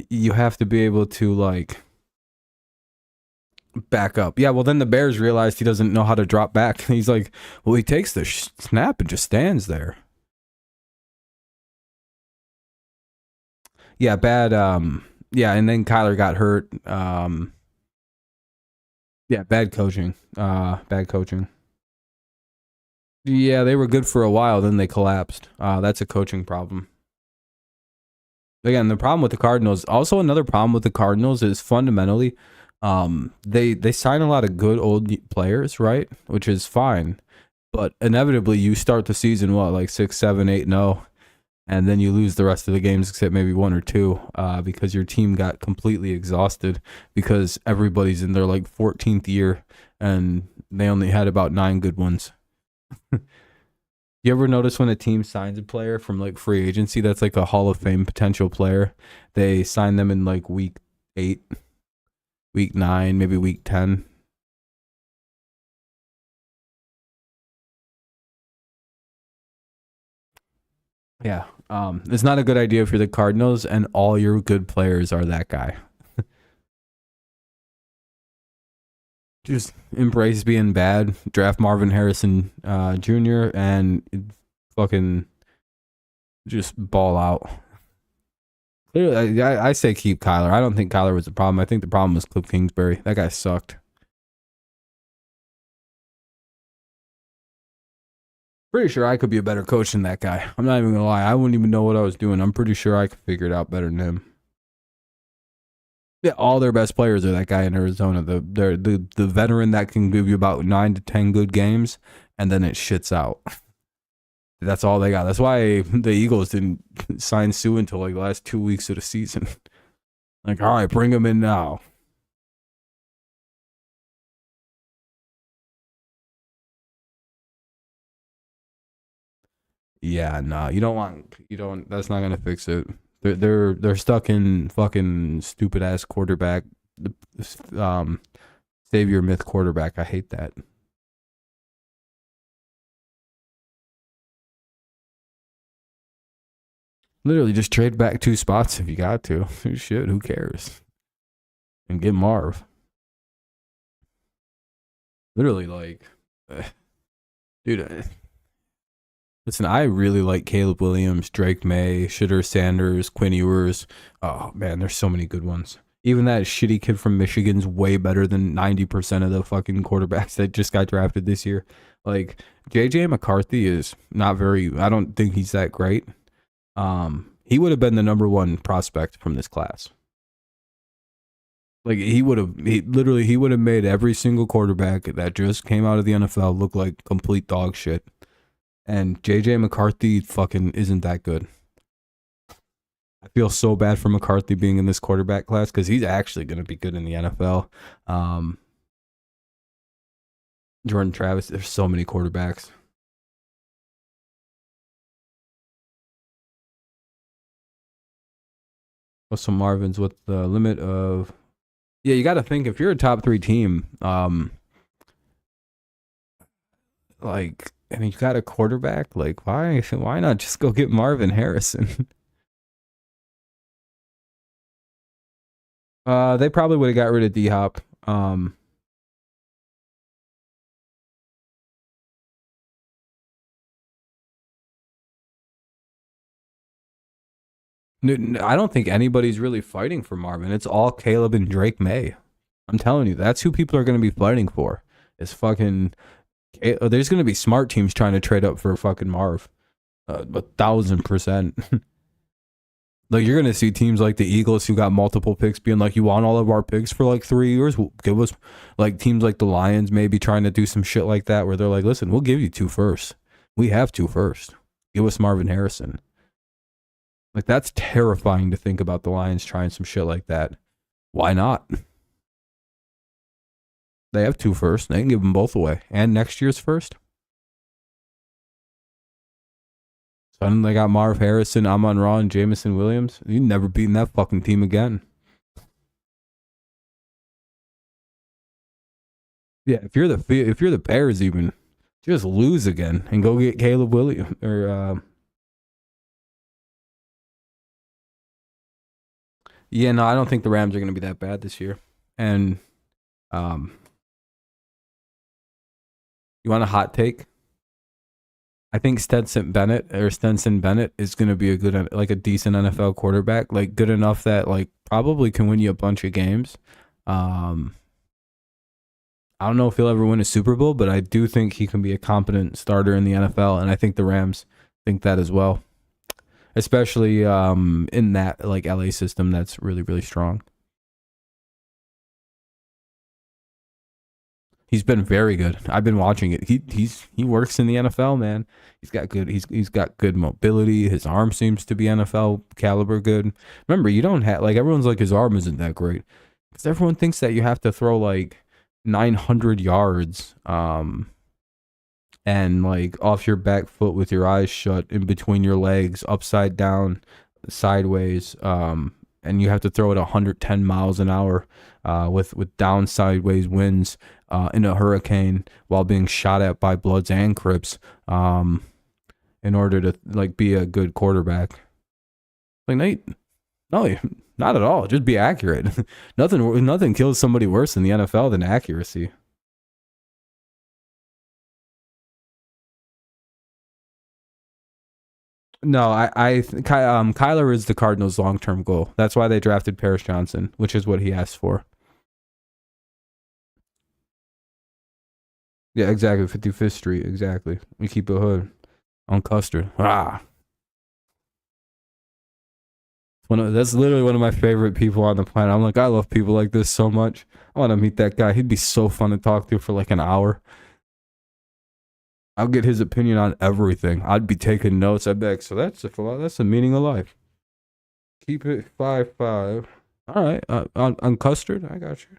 you have to be able to like back up. Yeah, well then the Bears realized he doesn't know how to drop back. He's like, well, he takes the snap and just stands there. Yeah, bad. Yeah, and then Kyler got hurt. Yeah, bad coaching. Bad coaching. Yeah, they were good for a while, then they collapsed. That's a coaching problem. Again, the problem with the Cardinals. Also, another problem with the Cardinals is fundamentally, they sign a lot of good old players, right? Which is fine. But inevitably, you start the season what, like 6, 7, 8-0, and then you lose the rest of the games except maybe one or two, because your team got completely exhausted because everybody's in their like 14th year and they only had about 9 good ones. You ever notice when a team signs a player from like free agency that's like a Hall of Fame potential player, they sign them in like week 8, week 9, maybe week 10? Yeah. It's not a good idea if you're the Cardinals and all your good players are that guy. Just embrace being bad. Draft Marvin Harrison Jr. and fucking just ball out. Clearly, I say keep Kyler. I don't think Kyler was the problem. I think the problem was Cliff Kingsbury. That guy sucked. Pretty sure I could be a better coach than that guy. I'm not even gonna lie. I wouldn't even know what I was doing. I'm pretty sure I could figure it out better than him. Yeah, all their best players are that guy in Arizona. The veteran that can give you about 9 to 10 good games, and then it shits out. That's all they got. That's why the Eagles didn't sign Sue until like the last 2 weeks of the season. Like, all right, bring him in now. Yeah, nah, you don't want, you don't. That's not gonna fix it. They're stuck in fucking stupid ass quarterback, um, savior myth quarterback. I hate that. Literally, just trade back 2 spots if you got to. Shit, who cares? And get Marv. Literally, like, dude. Listen, I really like Caleb Williams, Drake May, Shitter Sanders, Quinn Ewers. Oh man, there's so many good ones. Even that shitty kid from Michigan's way better than 90% of the fucking quarterbacks that just got drafted this year. Like JJ McCarthy is not very. I don't think he's that great. He would have been the number 1 prospect from this class. Like he would have, he would have made every single quarterback that just came out of the NFL look like complete dog shit. And JJ McCarthy fucking isn't that good. I feel so bad for McCarthy being in this quarterback class because he's actually going to be good in the NFL. Jordan Travis, there's so many quarterbacks. What's some Marvins? What's the limit of? Yeah, you got to think if you're a top 3 team, like, and you got a quarterback, like why not just go get Marvin Harrison? They probably would have got rid of D Hop. I don't think anybody's really fighting for Marvin. It's all Caleb and Drake May. I'm telling you, that's who people are going to be fighting for. Is fucking. There's going to be smart teams trying to trade up for fucking Marv. 1,000%. Like you're gonna see teams like the Eagles who got multiple picks being like, "You want all of our picks for like 3 years? We'll give us." Like teams like the Lions maybe trying to do some shit like that where they're like, "Listen, we'll give you 2 firsts. We have 2 firsts. Give us Marvin Harrison." Like that's terrifying to think about the Lions trying some shit like that. Why not? They have 2 firsts. They can give them both away and next year's first. Suddenly they got Marv Harrison, Amon-Ra, and Jamison Williams. You never beaten that fucking team again. Yeah, if you're the Bears, even just lose again and go get Caleb Williams or. Yeah, no, I don't think the Rams are going to be that bad this year. And you want a hot take? I think Stetson Bennett is going to be a good, like a decent NFL quarterback, like good enough that like probably can win you a bunch of games. I don't know if he'll ever win a Super Bowl, but I do think he can be a competent starter in the NFL, and I think the Rams think that as well, especially in that like LA system that's really really strong. He's been very good. I've been watching it. He works in the NFL, man. He's got good mobility. His arm seems to be NFL caliber good. Remember, you don't have like everyone's like his arm isn't that great because everyone thinks that you have to throw like 900 yards and like off your back foot with your eyes shut in between your legs, upside down, sideways, and you have to throw it 110 miles an hour with down sideways winds in a hurricane while being shot at by Bloods and Crips in order to like be a good quarterback. Like no, not at all. Just be accurate. Nothing kills somebody worse in the NFL than accuracy. No, Kyler is the Cardinals' long-term goal. That's why they drafted Paris Johnson, which is what he asked for. Yeah, exactly. 55th Street, exactly. We keep it hood on Custard. That's literally one of my favorite people on the planet. I'm like, I love people like this so much. I want to meet that guy. He'd be so fun to talk to for like an hour. I'll get his opinion on everything. I'd be taking notes. I'd be like, so that's the meaning of life. Keep it 5-5. All right, on Custard, I got you.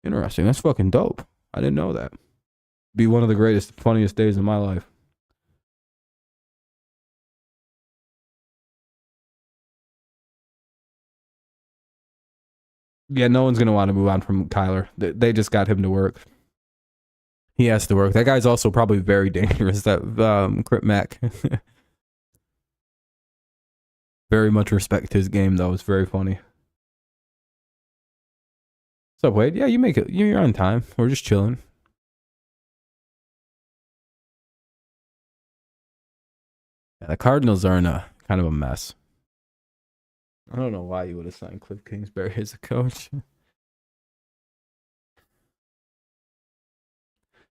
Interesting. That's fucking dope. I didn't know that. Be one of the greatest, funniest days of my life. Yeah, no one's gonna want to move on from Kyler. They just got him to work. He has to work. That guy's also probably very dangerous. That Crip Mac. Very much respect his game though. It's very funny. What's up, Wade? Yeah, you make it. You're on time. We're just chilling. Yeah, the Cardinals are in a kind of a mess. I don't know why you would have signed Cliff Kingsbury as a coach.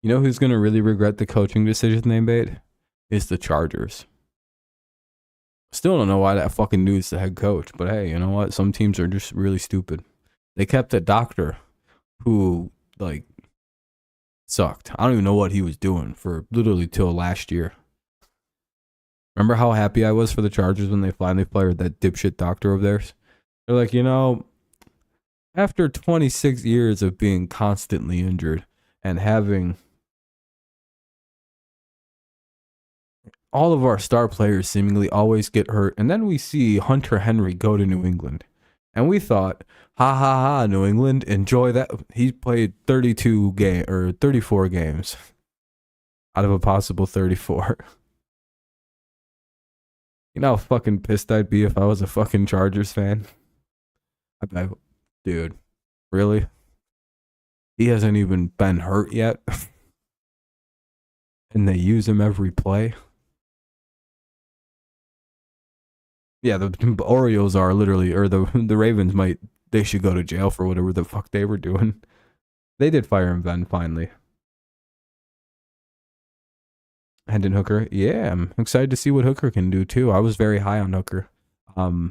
You know who's gonna really regret the coaching decision they made? Is the Chargers. Still don't know why that fucking dude's the head coach, but hey, you know what? Some teams are just really stupid. They kept a doctor who like sucked. I don't even know what he was doing for literally till last year. Remember how happy I was for the Chargers when they finally fired that dipshit doctor of theirs? They're like, after 26 years of being constantly injured and having all of our star players seemingly always get hurt, and then we see Hunter Henry go to New England. And we thought, ha ha ha, New England, enjoy that. He played 34 games out of a possible 34. You know how fucking pissed I'd be if I was a fucking Chargers fan? Dude, really? He hasn't even been hurt yet. And they use him every play. Yeah, the Orioles are literally, or the Ravens they should go to jail for whatever the fuck they were doing. They did fire him then, finally. Hendon Hooker, yeah, I'm excited to see what Hooker can do too. I was very high on Hooker. I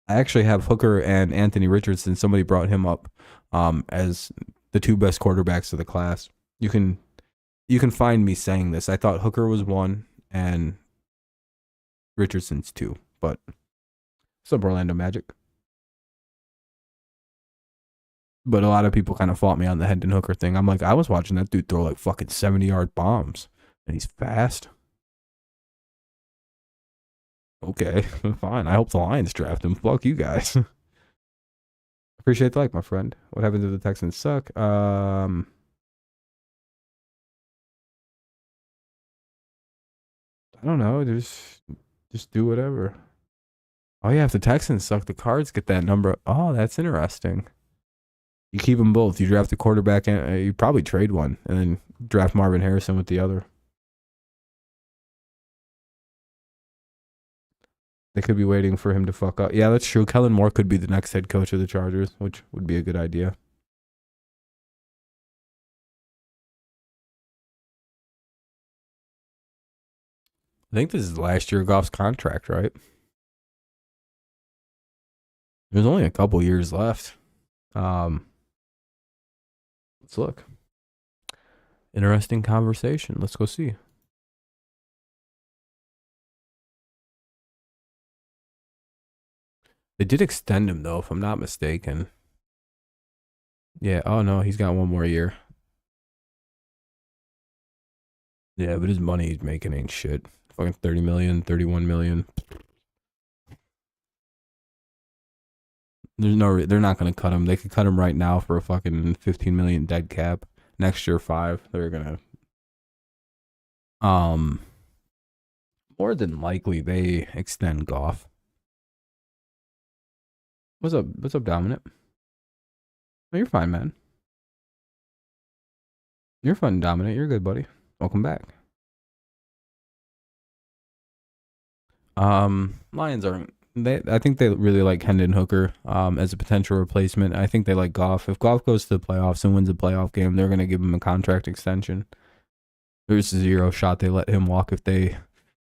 actually have Hooker and Anthony Richardson. Somebody brought him up as the two best quarterbacks of the class. You can find me saying this. I thought Hooker was 1 and Richardson's 2. But what's up, Orlando Magic? But a lot of people kind of fought me on the Hendon Hooker thing. I'm like, I was watching that dude throw like fucking 70-yard bombs. And he's fast. Okay, fine. I hope the Lions draft him. Fuck you guys. Appreciate the like, my friend. What happened to the Texans suck? I don't know. Just do whatever. Oh yeah, if the Texans suck, the Cards get that number. Oh, that's interesting. You keep them both. You draft the quarterback, and you probably trade one, and then draft Marvin Harrison with the other. They could be waiting for him to fuck up. Yeah, that's true. Kellen Moore could be the next head coach of the Chargers, which would be a good idea. I think this is last year of Goff's contract, right? There's only a couple years left. Let's look. Interesting conversation. Let's go see. They did extend him though, if I'm not mistaken. Yeah. Oh no, he's got one more year. Yeah, but his money he's making ain't shit. Fucking 30 million, 31 million. They're not gonna cut him. They could cut him right now for a fucking 15 million dead cap. Next year 5. They're gonna more than likely they extend Goff. What's up? What's up, Dominant? Oh, you're fine, man. You're fun, Dominant. You're good, buddy. Welcome back. Lions aren't. I think they really like Hendon Hooker as a potential replacement. I think they like Goff. If Goff goes to the playoffs and wins a playoff game, they're gonna give him a contract extension. There's 0 shot they let him walk if they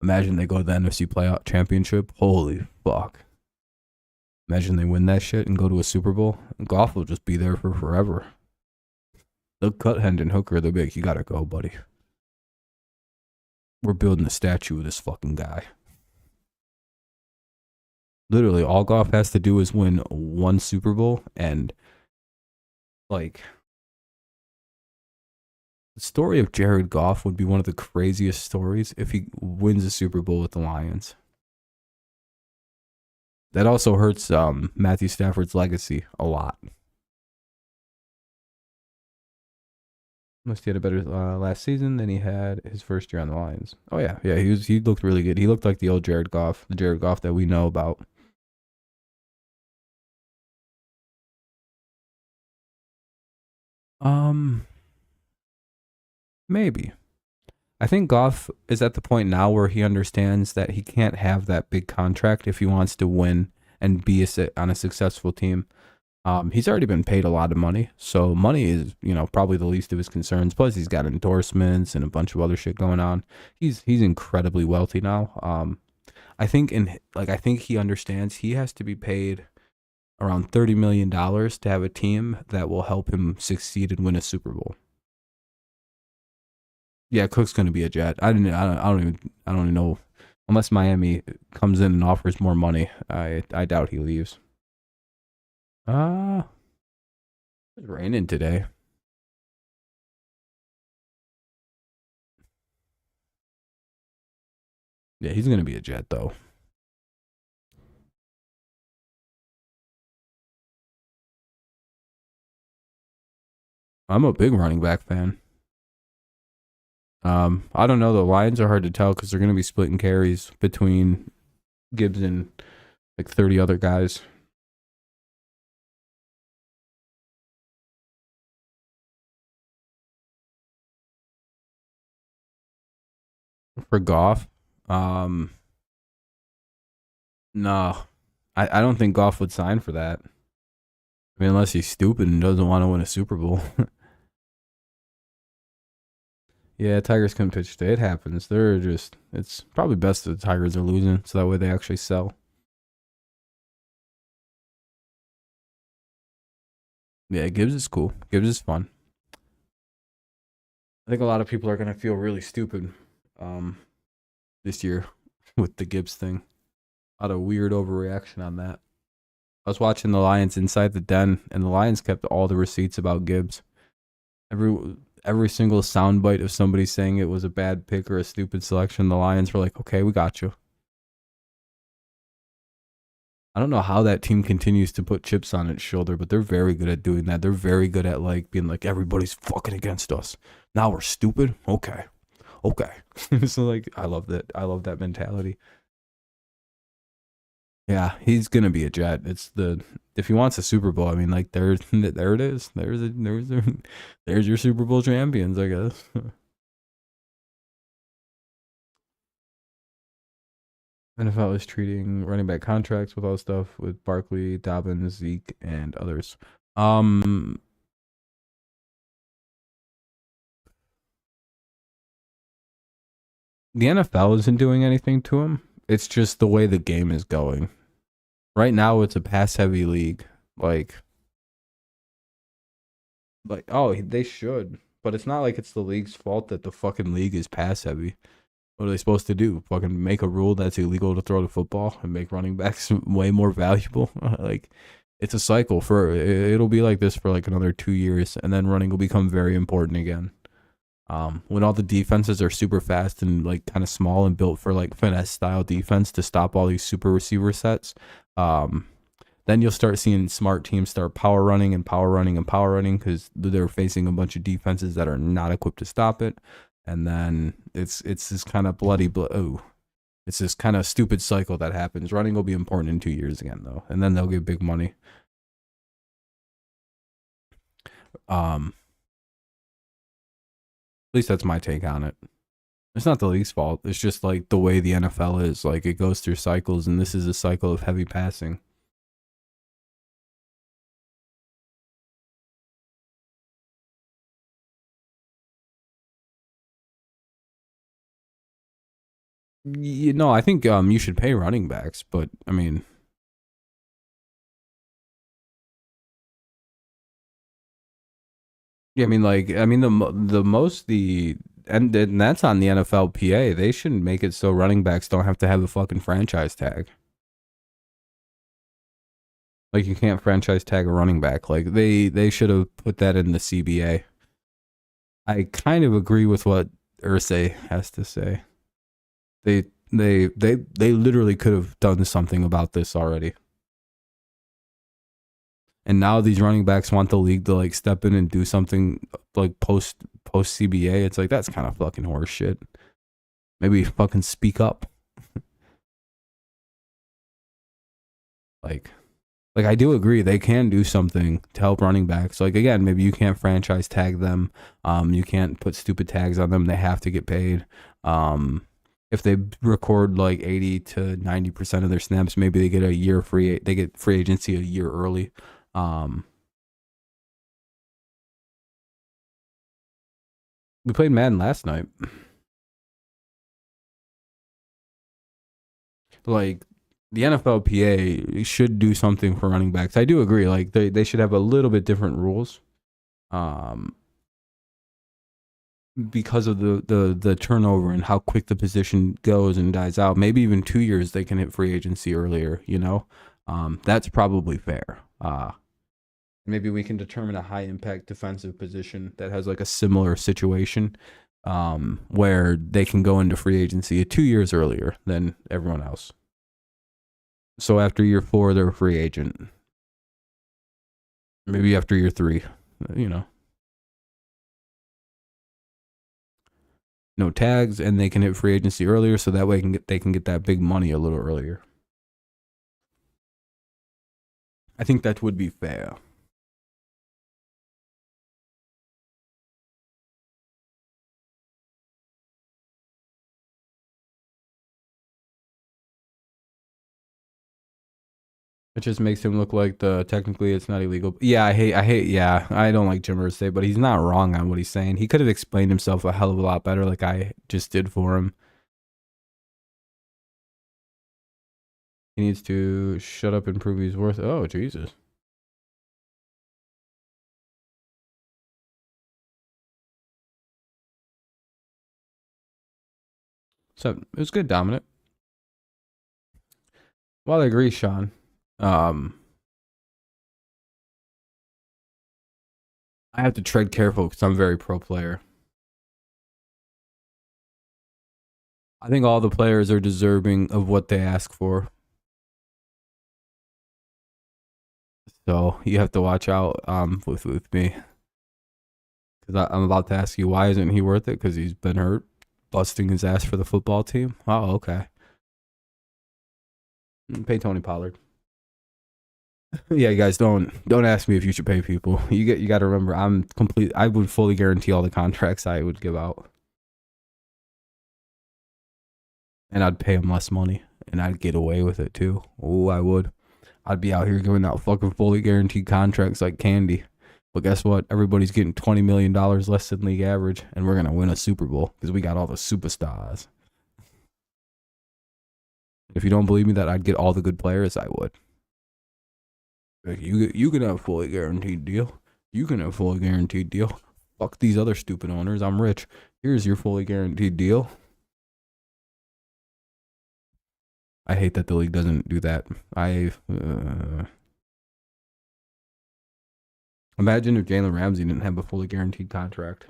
imagine they go to the NFC playoff championship. Holy fuck. Imagine they win that shit and go to a Super Bowl. Goff will just be there for forever. They'll cut Hendon Hooker. They'll be like, you gotta go, buddy. We're building a statue of this fucking guy. Literally, all Goff has to do is win 1 Super Bowl, and like the story of Jared Goff would be one of the craziest stories if he wins a Super Bowl with the Lions. That also hurts Matthew Stafford's legacy a lot. Must he had a better last season than he had his first year on the Lions. Oh yeah, he looked really good. He looked like the old Jared Goff, the Jared Goff that we know about. Maybe. I think Goff is at the point now where he understands that he can't have that big contract if he wants to win and be on a successful team. He's already been paid a lot of money, so money is, probably the least of his concerns. Plus, he's got endorsements and a bunch of other shit going on. He's incredibly wealthy now. I think he understands he has to be paid around $30 million to have a team that will help him succeed and win a Super Bowl. Yeah, Cook's going to be a Jet. I don't even know, unless Miami comes in and offers more money. I doubt he leaves. It's raining today. Yeah, he's going to be a Jet though. I'm a big running back fan. I don't know. The Lions are hard to tell because they're going to be splitting carries between Gibbs and like 30 other guys. For Goff, no, I don't think Goff would sign for that. I mean, unless he's stupid and doesn't want to win a Super Bowl. Yeah, Tigers couldn't pitch today. It happens. It's probably best that the Tigers are losing so that way they actually sell. Yeah, Gibbs is cool. Gibbs is fun. I think a lot of people are going to feel really stupid this year with the Gibbs thing. A lot of weird overreaction on that. I was watching the Lions Inside the Den, and the Lions kept all the receipts about Gibbs. Every single soundbite of somebody saying it was a bad pick or a stupid selection, the Lions were like, okay, we got you. I don't know how that team continues to put chips on its shoulder, but they're very good at doing that. They're very good at like being like, everybody's fucking against us. Now we're stupid. Okay. So like, I love that. I love that mentality. Yeah, he's gonna be a Jet. If he wants a Super Bowl, I mean, like there it is. There's your Super Bowl champions, I guess. NFL is treating running back contracts with all stuff with Barkley, Dobbins, Zeke, and others. The NFL isn't doing anything to him. It's just the way the game is going. Right now, it's a pass-heavy league. Like, oh, they should. But it's not like it's the league's fault that the fucking league is pass heavy. What are they supposed to do? Fucking make a rule that's illegal to throw the football and make running backs way more valuable? Like, it's a cycle. It'll be like this for like another 2 years, and then running will become very important again. When all the defenses are super fast and like kind of small and built for like finesse style defense to stop all these super receiver sets, then you'll start seeing smart teams start power running because they're facing a bunch of defenses that are not equipped to stop it. And then it's this kind of it's this kind of stupid cycle that happens. Running will be important in 2 years again, though, and then they'll get big money. At least that's my take on it. It's not the league's fault. It's just like the way the NFL is. Like, it goes through cycles, and this is a cycle of heavy passing. You know, I think you should pay running backs, but I mean, yeah, I mean, like, and that's on the NFLPA. They shouldn't make it so running backs don't have to have a fucking franchise tag. Like, you can't franchise tag a running back. Like, they should have put that in the CBA. I kind of agree with what Irsay has to say. They literally could have done something about this already. And now these running backs want the league to like step in and do something like post CBA. It's like, that's kind of fucking horse shit. Maybe fucking speak up. like I do agree they can do something to help running backs. Like, again, maybe you can't franchise tag them. You can't put stupid tags on them. They have to get paid. If they record like 80 to 90% of their snaps, maybe they get a year free. They get free agency a year early. We played Madden last night. Like, the NFLPA should do something for running backs. I do agree. Like, they should have a little bit different rules. Because of the turnover and how quick the position goes and dies out. Maybe even 2 years they can hit free agency earlier, you know? That's probably fair. Maybe we can determine a high impact defensive position that has like a similar situation where they can go into free agency 2 years earlier than everyone else. So after year 4, they're a free agent. Maybe after year 3, you know. No tags, and they can hit free agency earlier, so that way they can get that big money a little earlier. I think that would be fair. It just makes him look like technically it's not illegal. Yeah, I don't like Jim Irsay, but he's not wrong on what he's saying. He could have explained himself a hell of a lot better, like I just did for him. He needs to shut up and prove he's worth. Oh, Jesus. So it was good, Dominic. Well, I agree, Sean. I have to tread careful because I'm very pro player. I think all the players are deserving of what they ask for. So you have to watch out with me. Because I'm about to ask you, why isn't he worth it? Because he's been hurt, busting his ass for the football team. Oh, okay. Pay Tony Pollard. Yeah, you guys don't ask me if you should pay people. You got to remember, I would fully guarantee all the contracts I would give out, and I'd pay them less money, and I'd get away with it too. Oh, I would. I'd be out here giving out fucking fully guaranteed contracts like candy. But guess what? Everybody's getting $20 million less than league average, and we're gonna win a Super Bowl because we got all the superstars. If you don't believe me that I'd get all the good players, I would. Like, you can have a fully guaranteed deal. You can have a fully guaranteed deal. Fuck these other stupid owners. I'm rich. Here's your fully guaranteed deal. I hate that the league doesn't do that. Imagine if Jalen Ramsey didn't have a fully guaranteed contract.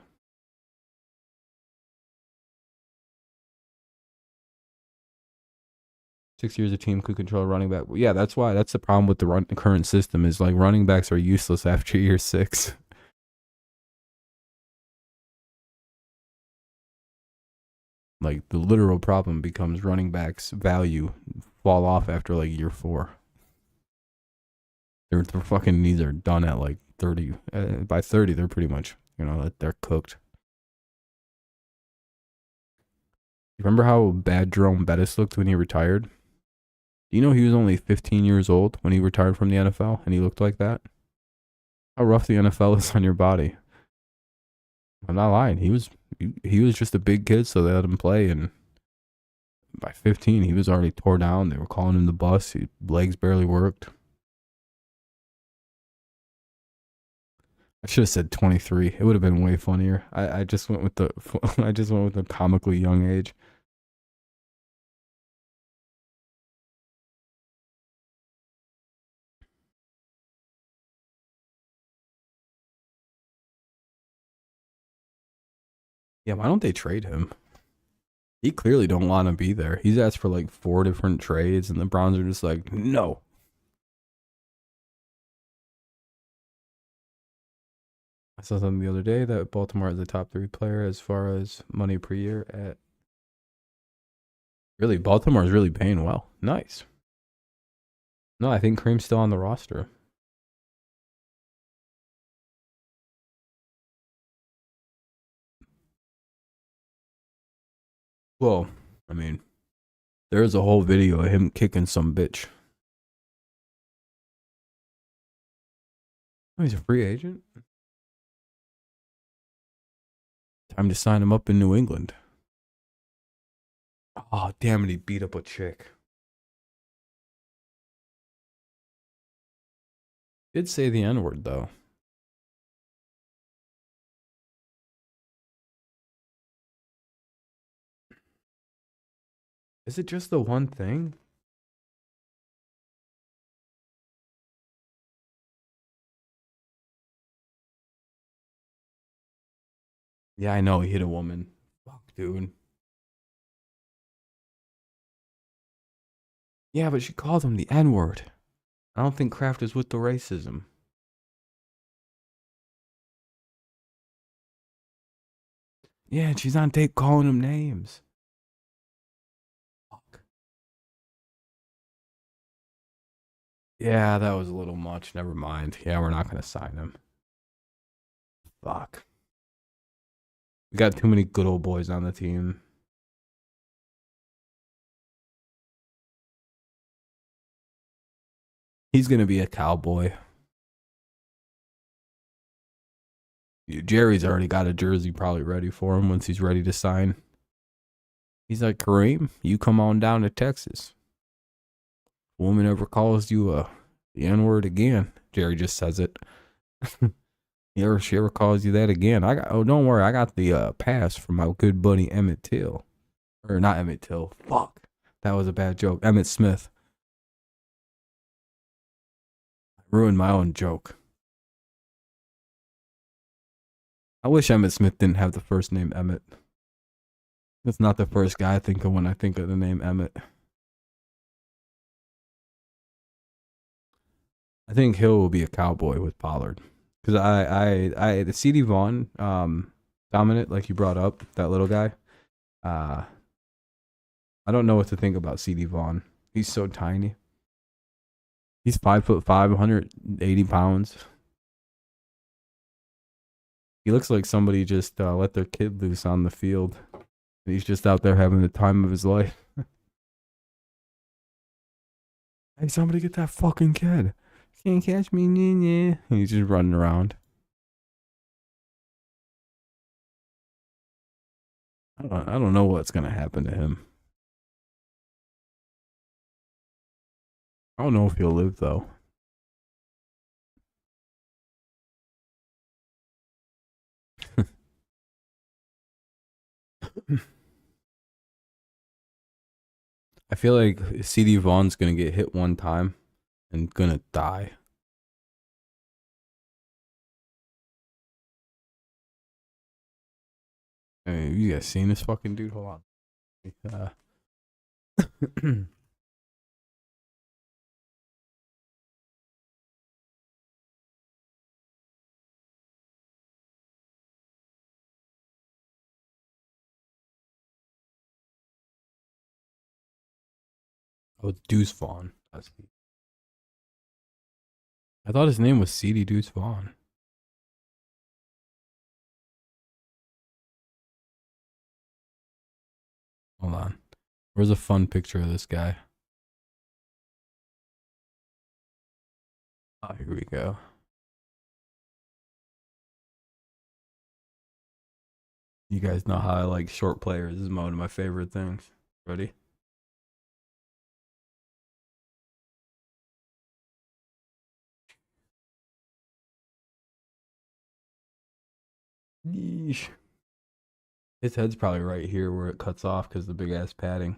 Six years a team could control a running back. Yeah, that's why. That's the problem with the current system is like running backs are useless after year 6. Like the literal problem becomes running backs' value fall off after like year 4. Their fucking knees are done at like 30. By 30, they're pretty much, they're cooked. You remember how bad Jerome Bettis looked when he retired? Do you know he was only 15 years old when he retired from the NFL and he looked like that? How rough the NFL is on your body. I'm not lying. He was just a big kid, so they let him play, and by 15, he was already tore down. They were calling him the bus. His legs barely worked. I should have said 23. It would have been way funnier. I just went with the comically young age. Yeah, why don't they trade him? He clearly don't want to be there. He's asked for like 4 different trades, and the Browns are just like, no. I saw something the other day that Baltimore is the top 3 player as far as money per year at. Really, Baltimore is really paying well. Nice. No, I think Kareem's still on the roster. Well, I mean, there's a whole video of him kicking some bitch. Oh, he's a free agent? Time to sign him up in New England. Oh, damn it, he beat up a chick. Did say the N-word, though. Is it just the one thing? Yeah, I know he hit a woman. Fuck, dude. Yeah, but she called him the N-word. I don't think Kraft is with the racism. Yeah, she's on tape calling him names. Fuck. Yeah, that was a little much. Never mind. Yeah, we're not going to sign him. Fuck. We got too many good old boys on the team. He's going to be a cowboy. Jerry's already got a jersey probably ready for him once he's ready to sign. He's like, Kareem, you come on down to Texas. Woman ever calls you the N-word again, Jerry just says it. She ever calls you that again? Don't worry, I got the pass from my good buddy Emmett Till. Or not Emmett Till. Fuck. That was a bad joke. Emmett Smith. I ruined my own joke. I wish Emmett Smith didn't have the first name Emmett. That's not the first guy I think of when I think of the name Emmett. I think Hill will be a cowboy with Pollard. Because the CD Vaughn, dominant, like you brought up, that little guy. I don't know what to think about CD Vaughn. He's so tiny. He's 5'5", 180 pounds. He looks like somebody just let their kid loose on the field. He's just out there having the time of his life. Hey, somebody get that fucking kid. Can't catch me, Nene. He's just running around. I don't know what's gonna happen to him. I don't know if he'll live though. I feel like CD Vaughn's gonna get hit one time and gonna die. Hey, you guys seen this fucking dude? Hold on. Oh, Deuce Vaughn. I thought his name was CD Deuce Vaughn. Hold on. Where's a fun picture of this guy? Oh, here we go. You guys know how I like short players. This is one of my favorite things. Ready? Yeesh. His head's probably right here where it cuts off because the big ass padding.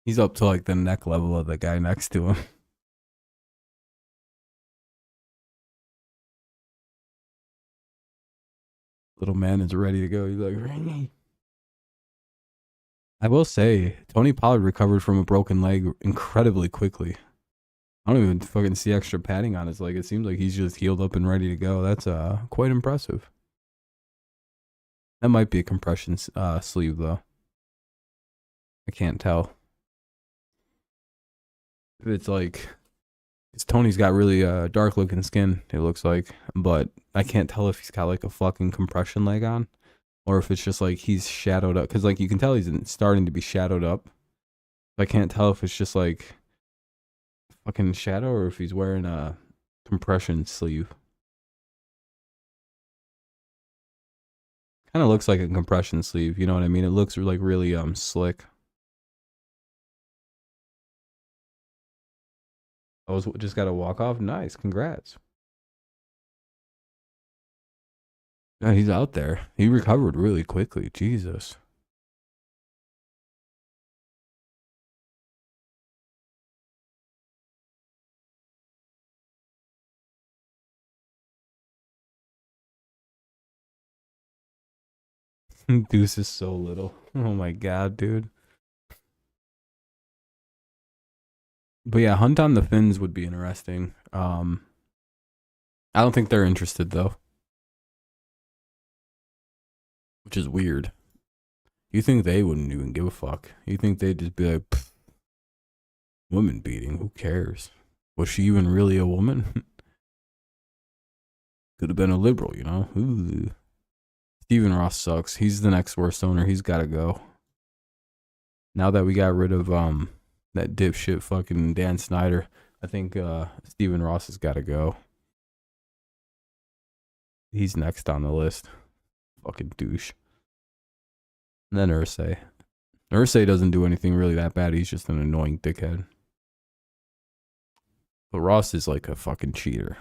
He's up to like the neck level of the guy next to him. Little man is ready to go. He's like, ring. I will say, Tony Pollard recovered from a broken leg incredibly quickly. I don't even fucking see extra padding on his leg. It seems like he's just healed up and ready to go. That's quite impressive. That might be a compression sleeve though. I can't tell. It's like, Tony's got really dark looking skin, it looks like, but I can't tell if he's got like a fucking compression leg on or if it's just like he's shadowed up, because like you can tell he's starting to be shadowed up. I can't tell if it's just like fucking shadow or if he's wearing a compression sleeve. Kind of looks like a compression sleeve, you know what I mean? It looks like really slick. I was just got to walk off. Nice, congrats. Yeah, he's out there. He recovered really quickly. Jesus. Deuce is so little. Oh my god, dude. But yeah, Hunt on the Finns would be interesting. I don't think they're interested though, which is weird. You think they wouldn't even give a fuck? You think they'd just be like, woman beating? Who cares? Was she even really a woman? Could have been a liberal, you know? Ooh. Stephen Ross sucks. He's the next worst owner. He's got to go. Now that we got rid of that dipshit fucking Dan Snyder, I think Stephen Ross has got to go. He's next on the list. Fucking douche. And then Irsay. Irsay doesn't do anything really that bad. He's just an annoying dickhead. But Ross is like a fucking cheater.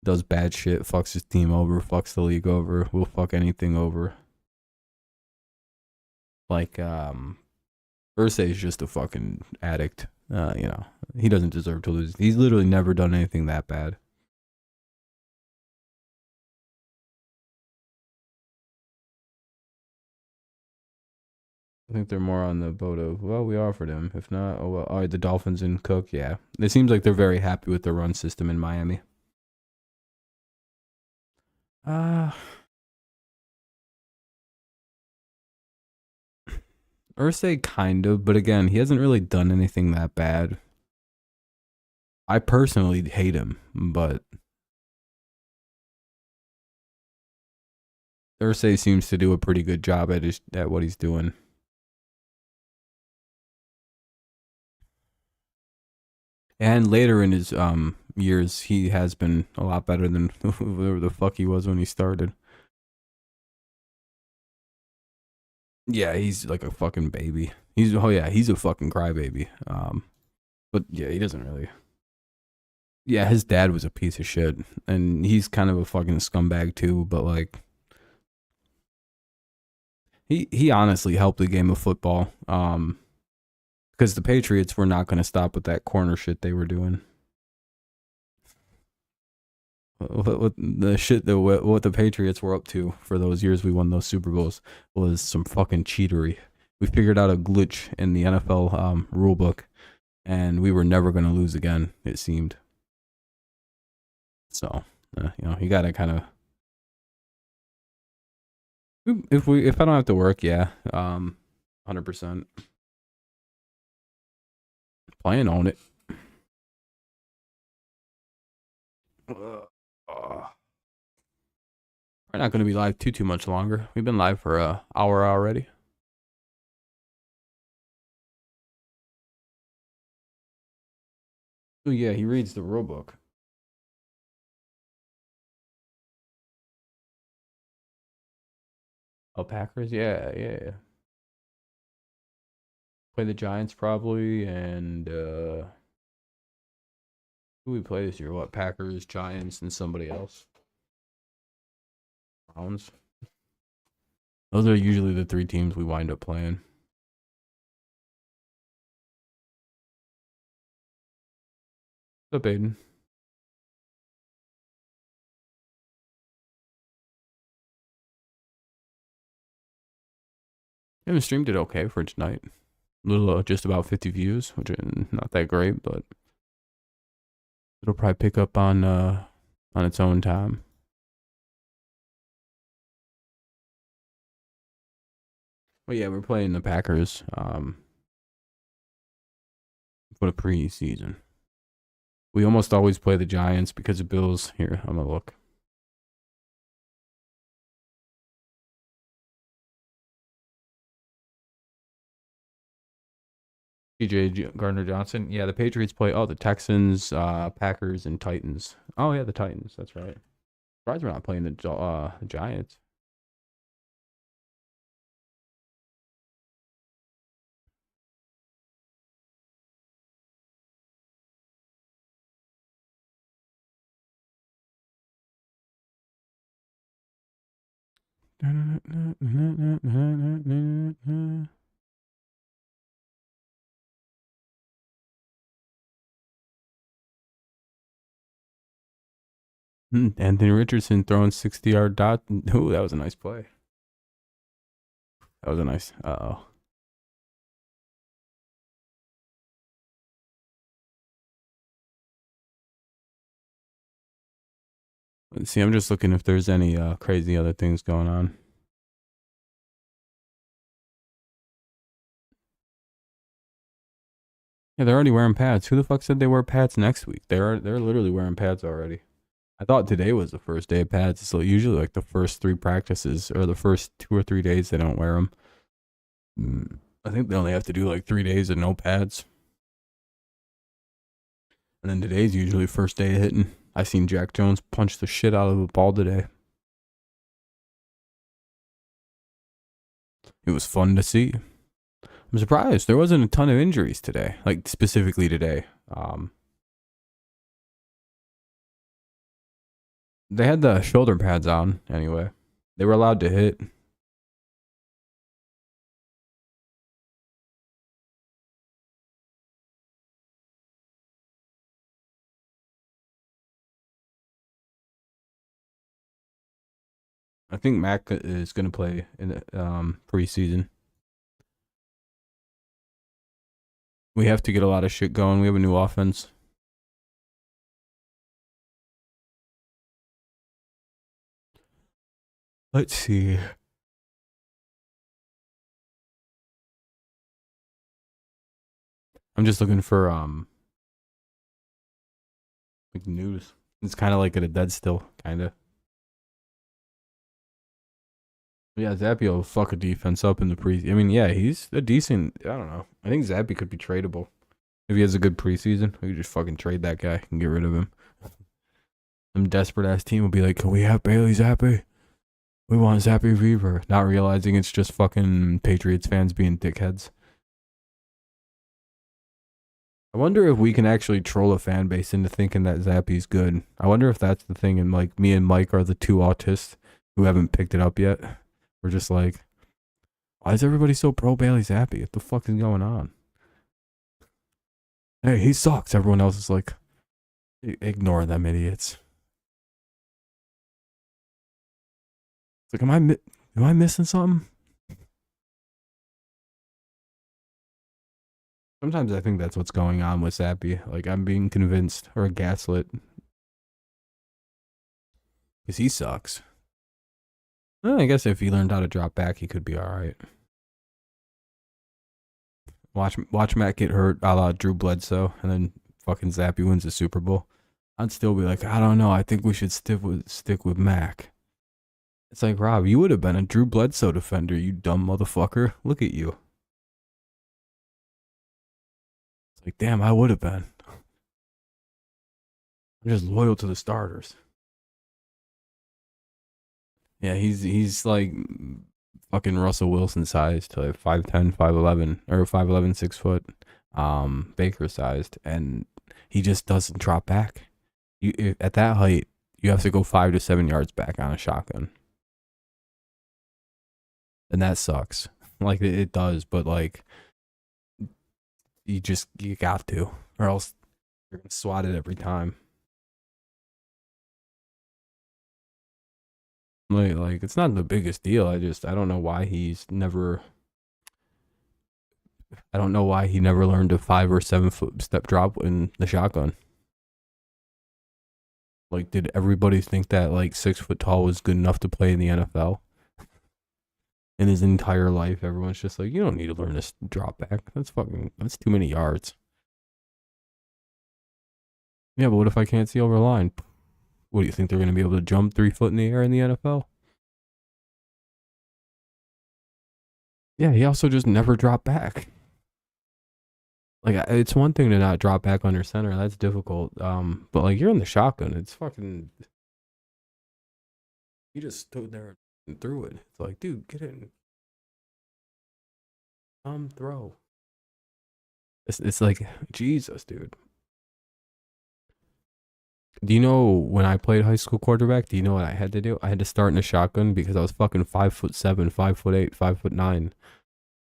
Does bad shit, fucks his team over, fucks the league over, will fuck anything over. Like, Irsay is just a fucking addict. You know, he doesn't deserve to lose. He's literally never done anything that bad. I think they're more on the boat of, well, we offered him. If not, oh, well, all right, the Dolphins and Cook, yeah. It seems like they're very happy with the run system in Miami. Irsay kind of, but again, he hasn't really done anything that bad. I personally hate him, but Irsay seems to do a pretty good job at what he's doing. And later in his years, he has been a lot better than whoever the fuck he was when he started. Yeah, he's like a fucking baby. He's a fucking crybaby. But yeah, he doesn't really. Yeah, his dad was a piece of shit, and he's kind of a fucking scumbag too. But like, he honestly helped the game of football. Because the Patriots were not going to stop with that corner shit they were doing. What the shit that what the Patriots were up to for those years we won those Super Bowls was some fucking cheatery. We figured out a glitch in the NFL rule book, and we were never going to lose again. It seemed. So, you gotta kind of. If I don't have to work, yeah, 100%. Playing on it. We're not going to be live too much longer. We've been live for an hour already. Oh yeah, he reads the rule book. Oh, Packers, yeah. Play the Giants probably, and who we play this year? What, Packers, Giants, and somebody else? Browns. Those are usually the three teams we wind up playing. What's up, Aiden? I haven't streamed it okay for tonight. Little, just about 50 views, which is not that great, but it'll probably pick up on its own time. But yeah, we're playing the Packers for the preseason. We almost always play the Giants because the Bills. Here, I'm gonna look. TJ Gardner-Johnson. Yeah, the Patriots play. Oh, the Texans, Packers, and Titans. Oh yeah, the Titans. That's right. Surprised we're not playing the Giants. Anthony Richardson throwing 60-yard dot. Ooh, that was a nice play. That was a nice. Uh-oh. Let's see. I'm just looking if there's any crazy other things going on. Yeah, they're already wearing pads. Who the fuck said they wear pads next week? They're literally wearing pads already. I thought today was the first day of pads. So usually like the first 3 practices or the first 2 or 3 days they don't wear them. I think they only have to do like 3 days of no pads. And then today's usually first day of hitting. I seen Jack Jones punch the shit out of a ball today. It was fun to see. I'm surprised there wasn't a ton of injuries today, like specifically today. They had the shoulder pads on anyway. They were allowed to hit. I think Mac is going to play in the preseason. We have to get a lot of shit going. We have a new offense. Let's see. I'm just looking for like news. It's kind of like at a dead still, kind of. Yeah, Zappy will fuck a defense up in the I mean, yeah, he's a decent. I don't know. I think Zappy could be tradable if he has a good preseason. We could just fucking trade that guy and get rid of him. Some desperate ass team will be like, "Can we have Bailey Zappi? We want Zappy Fever," not realizing it's just fucking Patriots fans being dickheads. I wonder if we can actually troll a fan base into thinking that Zappy's good. I wonder if that's the thing, and like me and Mike are the two autists who haven't picked it up yet. We're just like, why is everybody so pro Bailey Zappi? What the fuck is going on? Hey, he sucks. Everyone else is like, ignore them idiots. It's like, am I missing something? Sometimes I think that's what's going on with Zappy. Like, I'm being convinced or gaslit. Because he sucks. Well, I guess if he learned how to drop back, he could be alright. Watch Matt get hurt a la Drew Bledsoe, and then fucking Zappy wins the Super Bowl. I'd still be like, I don't know. I think we should stick with Mac. It's like, Rob, you would have been a Drew Bledsoe defender, you dumb motherfucker. Look at you. It's like, damn, I would have been. I'm just loyal to the starters. Yeah, he's like fucking Russell Wilson sized, like 5'10", 5'11", or 5'11", 6 foot, Baker sized, and he just doesn't drop back. At that height, you have to go 5 to 7 yards back on a shotgun, and that sucks. Like it does, but like you got to, or else you're gonna swat it every time. Like it's not the biggest deal. I don't know why he never learned a 5 or 7 foot step drop in the shotgun. Like, did everybody think that like 6 foot tall was good enough to play in the NFL? In his entire life, everyone's just like, you don't need to learn this drop back. That's too many yards. Yeah, but what if I can't see over the line? What do you think, they're going to be able to jump 3 foot in the air in the NFL? Yeah, he also just never dropped back. Like, it's one thing to not drop back under center. That's difficult. But like, you're in the shotgun. It's fucking. He just stood there and threw it. It's like, dude, get in. Throw. It's like, Jesus, dude. Do you know when I played high school quarterback? Do you know what I had to do? I had to start in a shotgun because I was fucking 5'7", 5'8", 5'9".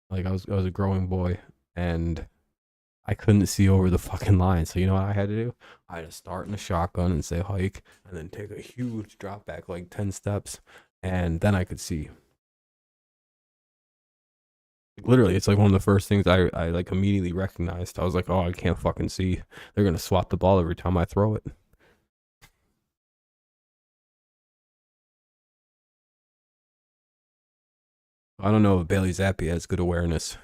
Like I was a growing boy, and I couldn't see over the fucking line. So you know what I had to do? I had to start in a shotgun and say hike, and then take a huge drop back, like 10 steps, and then I could see. Literally, it's like one of the first things I like immediately recognized. I was like, oh, I can't fucking see. They're gonna swat the ball every time I throw it. I don't know if Bailey Zappi has good awareness.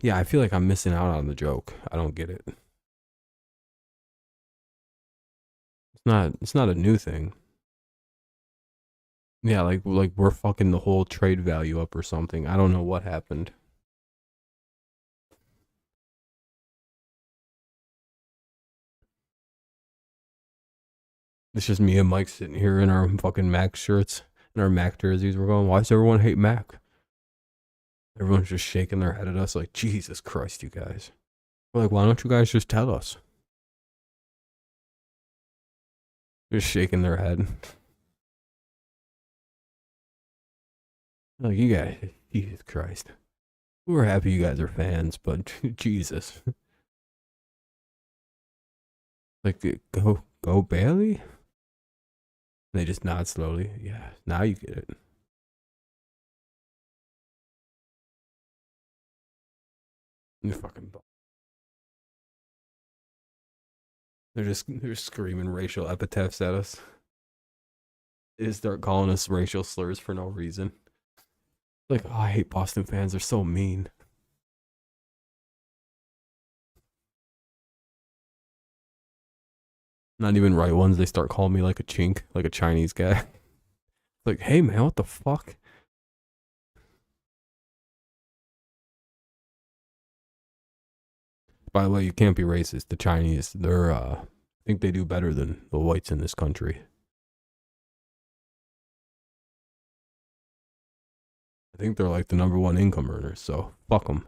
Yeah, I feel like I'm missing out on the joke. I don't get it. It's not a new thing. Yeah, like we're fucking the whole trade value up or something. I don't know what happened. It's just me and Mike sitting here in our fucking Mac shirts and our Mac jerseys. We're going, why does everyone hate Mac? Everyone's just shaking their head at us like, Jesus Christ, you guys. We're like, why don't you guys just tell us? Just shaking their head. Like, you guys, Jesus Christ. We're happy you guys are fans, but Jesus. Like, go Bailey? They just nod slowly. Yeah, now you get it. You fucking. They're screaming racial epithets at us. They just start calling us racial slurs for no reason. Like, oh, I hate Boston fans. They're so mean. Not even right ones. They start calling me like a chink, like a Chinese guy. Like, hey man, what the fuck? By the way, you can't be racist. The Chinese, I think they do better than the whites in this country. I think they're like the #1 income earners, so fuck them.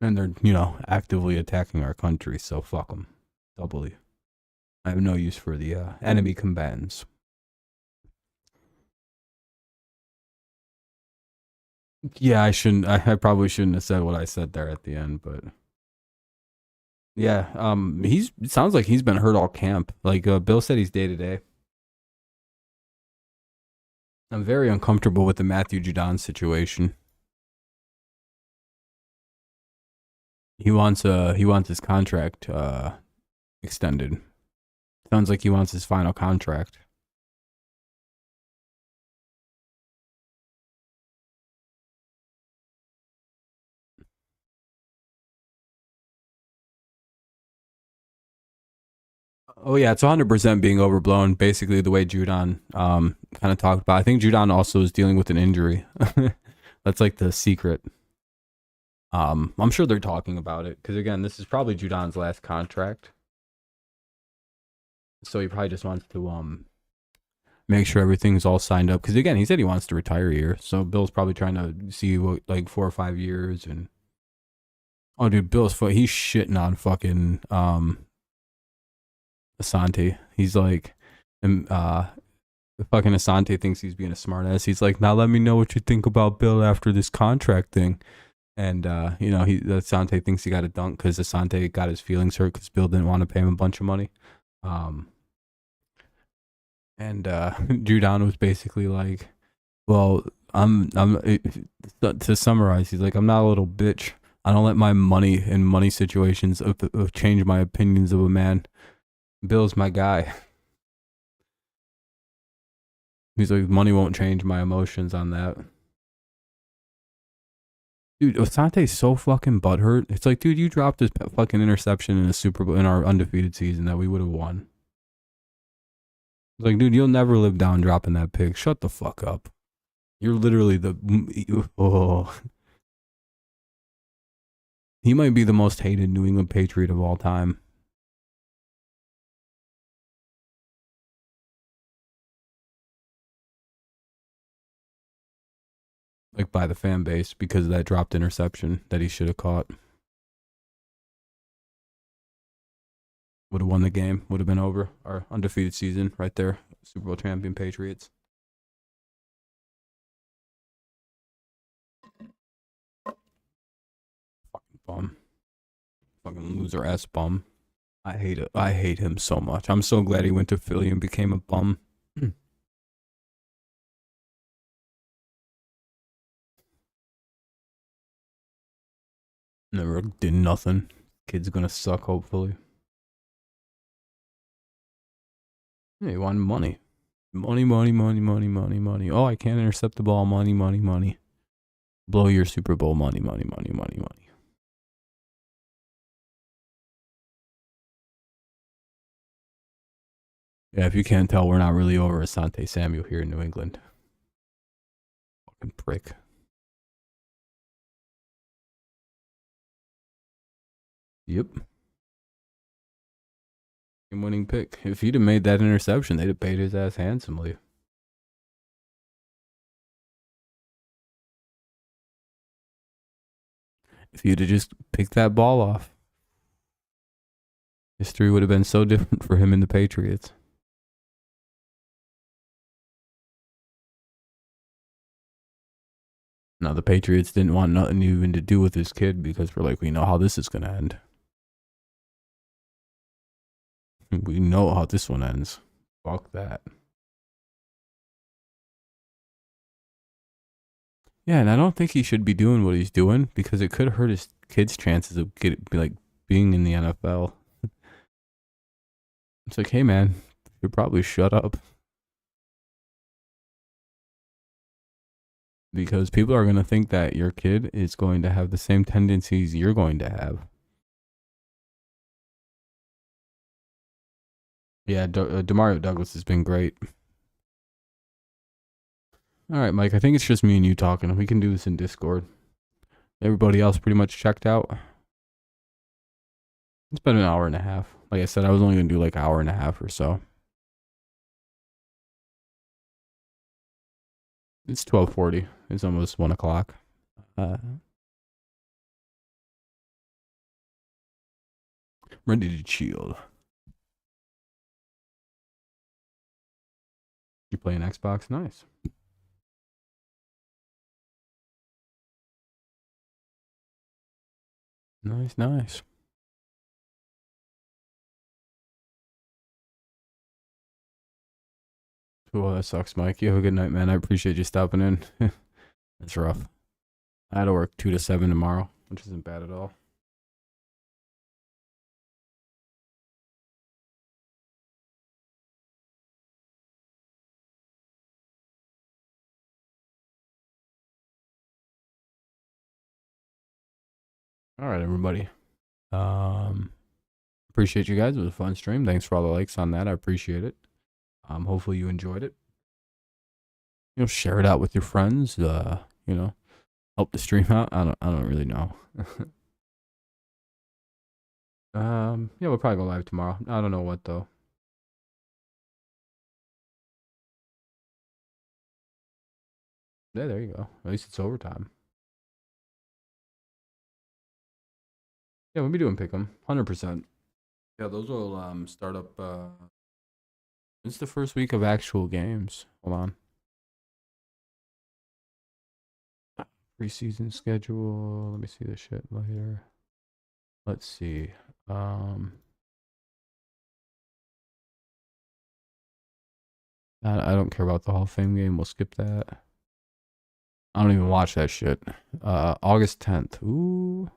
And they're, you know, actively attacking our country, so fuck them. Doubly. I have no use for the enemy combatants. Yeah, I shouldn't. I probably shouldn't have said what I said there at the end, but yeah, it sounds like he's been hurt all camp. Like Bill said, he's day to day. I'm very uncomfortable with the Matthew Judon situation. He wants his contract extended. Sounds like he wants his final contract. Oh yeah, it's 100% being overblown. Basically, the way Judon kind of talked about. I think Judon also is dealing with an injury. That's like the secret. I'm sure they're talking about it because again, this is probably Judon's last contract, so he probably just wants to make sure everything's all signed up. Because again, he said he wants to retire here, so Bill's probably trying to see what like 4 or 5 years. And oh, dude, he's shitting on fucking Asante. He's like, fucking Asante thinks he's being a smartass. He's like, now let me know what you think about Bill after this contract thing. And you know, Asante thinks he got a dunk because Asante got his feelings hurt because Bill didn't want to pay him a bunch of money. And Judon was basically like, well, to summarize, he's like, I'm not a little bitch. I don't let my money and money situations change my opinions of a man. Bill's my guy. He's like, money won't change my emotions on that. Dude, Asante's so fucking butthurt. It's like, dude, you dropped this fucking interception in a Super Bowl in our undefeated season that we would have won. It's like, dude, you'll never live down dropping that pick. Shut the fuck up. You're literally he might be the most hated New England Patriot of all time. Like by the fan base because of that dropped interception that he should have caught. Would have won the game. Would have been over. Our undefeated season right there. Super Bowl champion Patriots. Fucking bum. Fucking loser ass bum. I hate it. I hate him so much. I'm so glad he went to Philly and became a bum. Never did nothing. Kid's gonna suck, hopefully. Yeah, he wanted money. Money, money, money, money, money, money. Oh, I can't intercept the ball. Money, money, money. Blow your Super Bowl. Money, money, money, money, money. Yeah, if you can't tell, we're not really over Asante Samuel here in New England. Fucking prick. Yep. Winning pick. If he'd have made that interception, they'd have paid his ass handsomely. If he'd have just picked that ball off, history would have been so different for him and the Patriots. Now the Patriots didn't want nothing even to do with his kid because we're like, we know how this is gonna end. We know how this one ends. Fuck that. Yeah, and I don't think he should be doing what he's doing because it could hurt his kid's chances of being in the NFL. It's like, hey man, you should probably shut up. Because people are going to think that your kid is going to have the same tendencies you're going to have. Yeah, Demario Douglas has been great. All right, Mike. I think it's just me and you talking. We can do this in Discord. Everybody else pretty much checked out. It's been an hour and a half. Like I said, I was only gonna do like an hour and a half or so. It's 12:40. It's almost 1 o'clock. Ready to chill. You playing Xbox? Nice. Nice, nice. Well, that sucks, Mike. You have a good night, man. I appreciate you stopping in. It's rough. I had to work 2 to 7 tomorrow, which isn't bad at all. All right, everybody. Appreciate you guys. It was a fun stream. Thanks for all the likes on that. I appreciate it. Hopefully you enjoyed it. Share it out with your friends. Help the stream out. I don't really know. Yeah, we'll probably go live tomorrow. I don't know what though. Yeah, there you go. At least it's overtime. Yeah, we'll be doing pick'em, 100%. Yeah, those will start up. It's the first week of actual games. Hold on. Preseason schedule. Let me see this shit later. Let's see. I don't care about the Hall of Fame game. We'll skip that. I don't even watch that shit. August 10th. Ooh.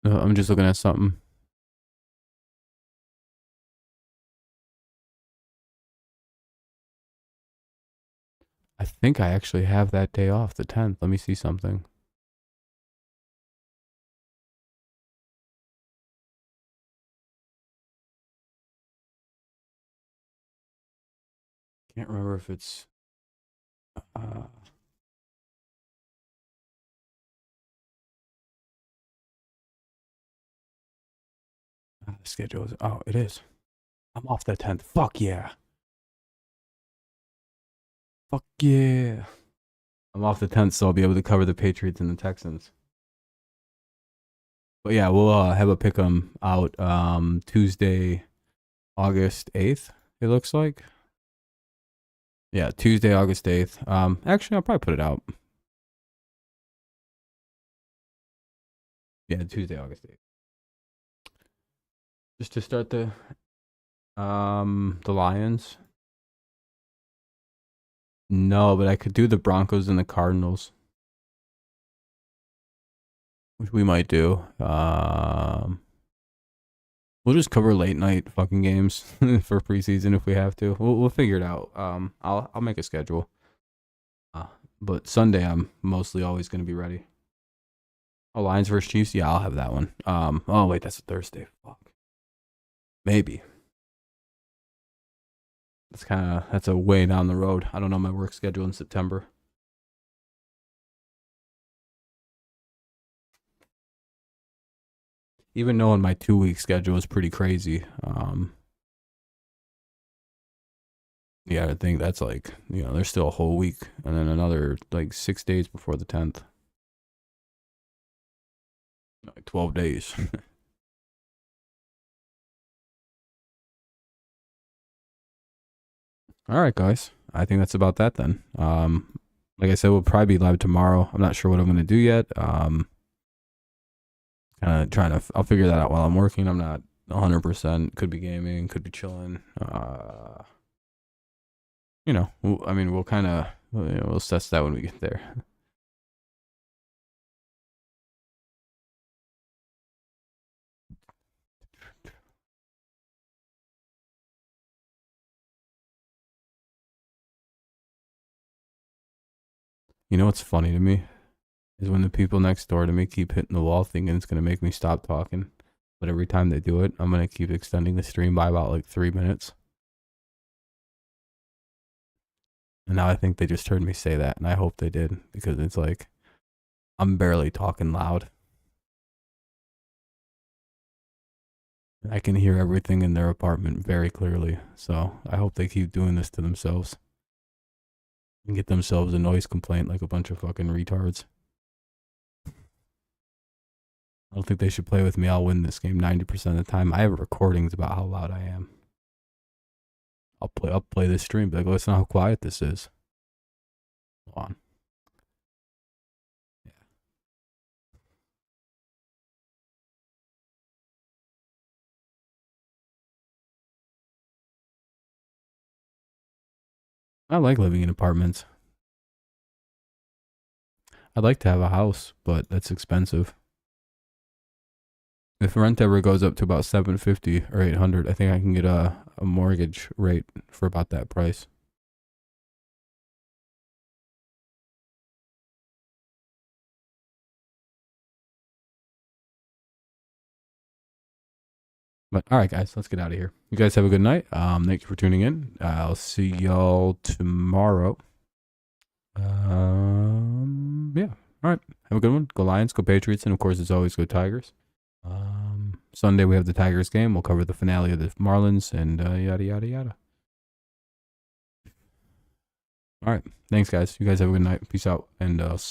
I'm just looking at something. I think I actually have that day off, the 10th. Let me see something. Can't remember if it's the schedule is, oh, it is. I'm off that 10th. Fuck yeah. Fuck yeah. I'm off the 10th, so I'll be able to cover the Patriots and the Texans. But yeah, we'll have a pick'em out Tuesday, August 8th, it looks like. Yeah, Tuesday, August 8th. Actually, I'll probably put it out. Yeah, Tuesday, August 8th. Just to start the Lions. No, but I could do the Broncos and the Cardinals, which we might do. We'll just cover late night fucking games for preseason if we have to. We'll figure it out. I'll make a schedule. But Sunday I'm mostly always gonna be ready. Oh, Lions versus Chiefs. Yeah, I'll have that one. Oh wait, that's a Thursday. Fuck. Maybe. That's a way down the road. I don't know my work schedule in September. Even knowing my 2-week schedule is pretty crazy. Yeah, I think that's like, there's still a whole week and then another like 6 days before the 10th. Like 12 days. All right, guys. I think that's about that then. Like I said, we'll probably be live tomorrow. I'm not sure what I'm gonna do yet. Kind of trying to. I'll figure that out while I'm working. I'm not 100%. Could be gaming. Could be chilling. We'll kind of. We'll assess that when we get there. You know what's funny to me is when the people next door to me keep hitting the wall thinking it's gonna make me stop talking. But every time they do it, I'm gonna keep extending the stream by about like 3 minutes. And now I think they just heard me say that, and I hope they did, because it's like I'm barely talking loud. I can hear everything in their apartment very clearly, so I hope they keep doing this to themselves and get themselves a noise complaint like a bunch of fucking retards. I don't think they should play with me. I'll win this game 90% of the time. I have recordings about how loud I am. I'll play this stream, be like, listen how quiet this is. Hold on. Yeah. I like living in apartments. I'd like to have a house, but that's expensive. If rent ever goes up to about $750 or $800, I think I can get a mortgage rate for about that price. But all right, guys, let's get out of here. You guys have a good night. Thank you for tuning in. I'll see y'all tomorrow. Yeah. All right. Have a good one. Go Lions, go Patriots, and of course, as always, go Tigers. Sunday we have the Tigers game. We'll cover the finale of the Marlins and yada yada yada. All right. Thanks, guys. You guys have a good night. Peace out, and I'll see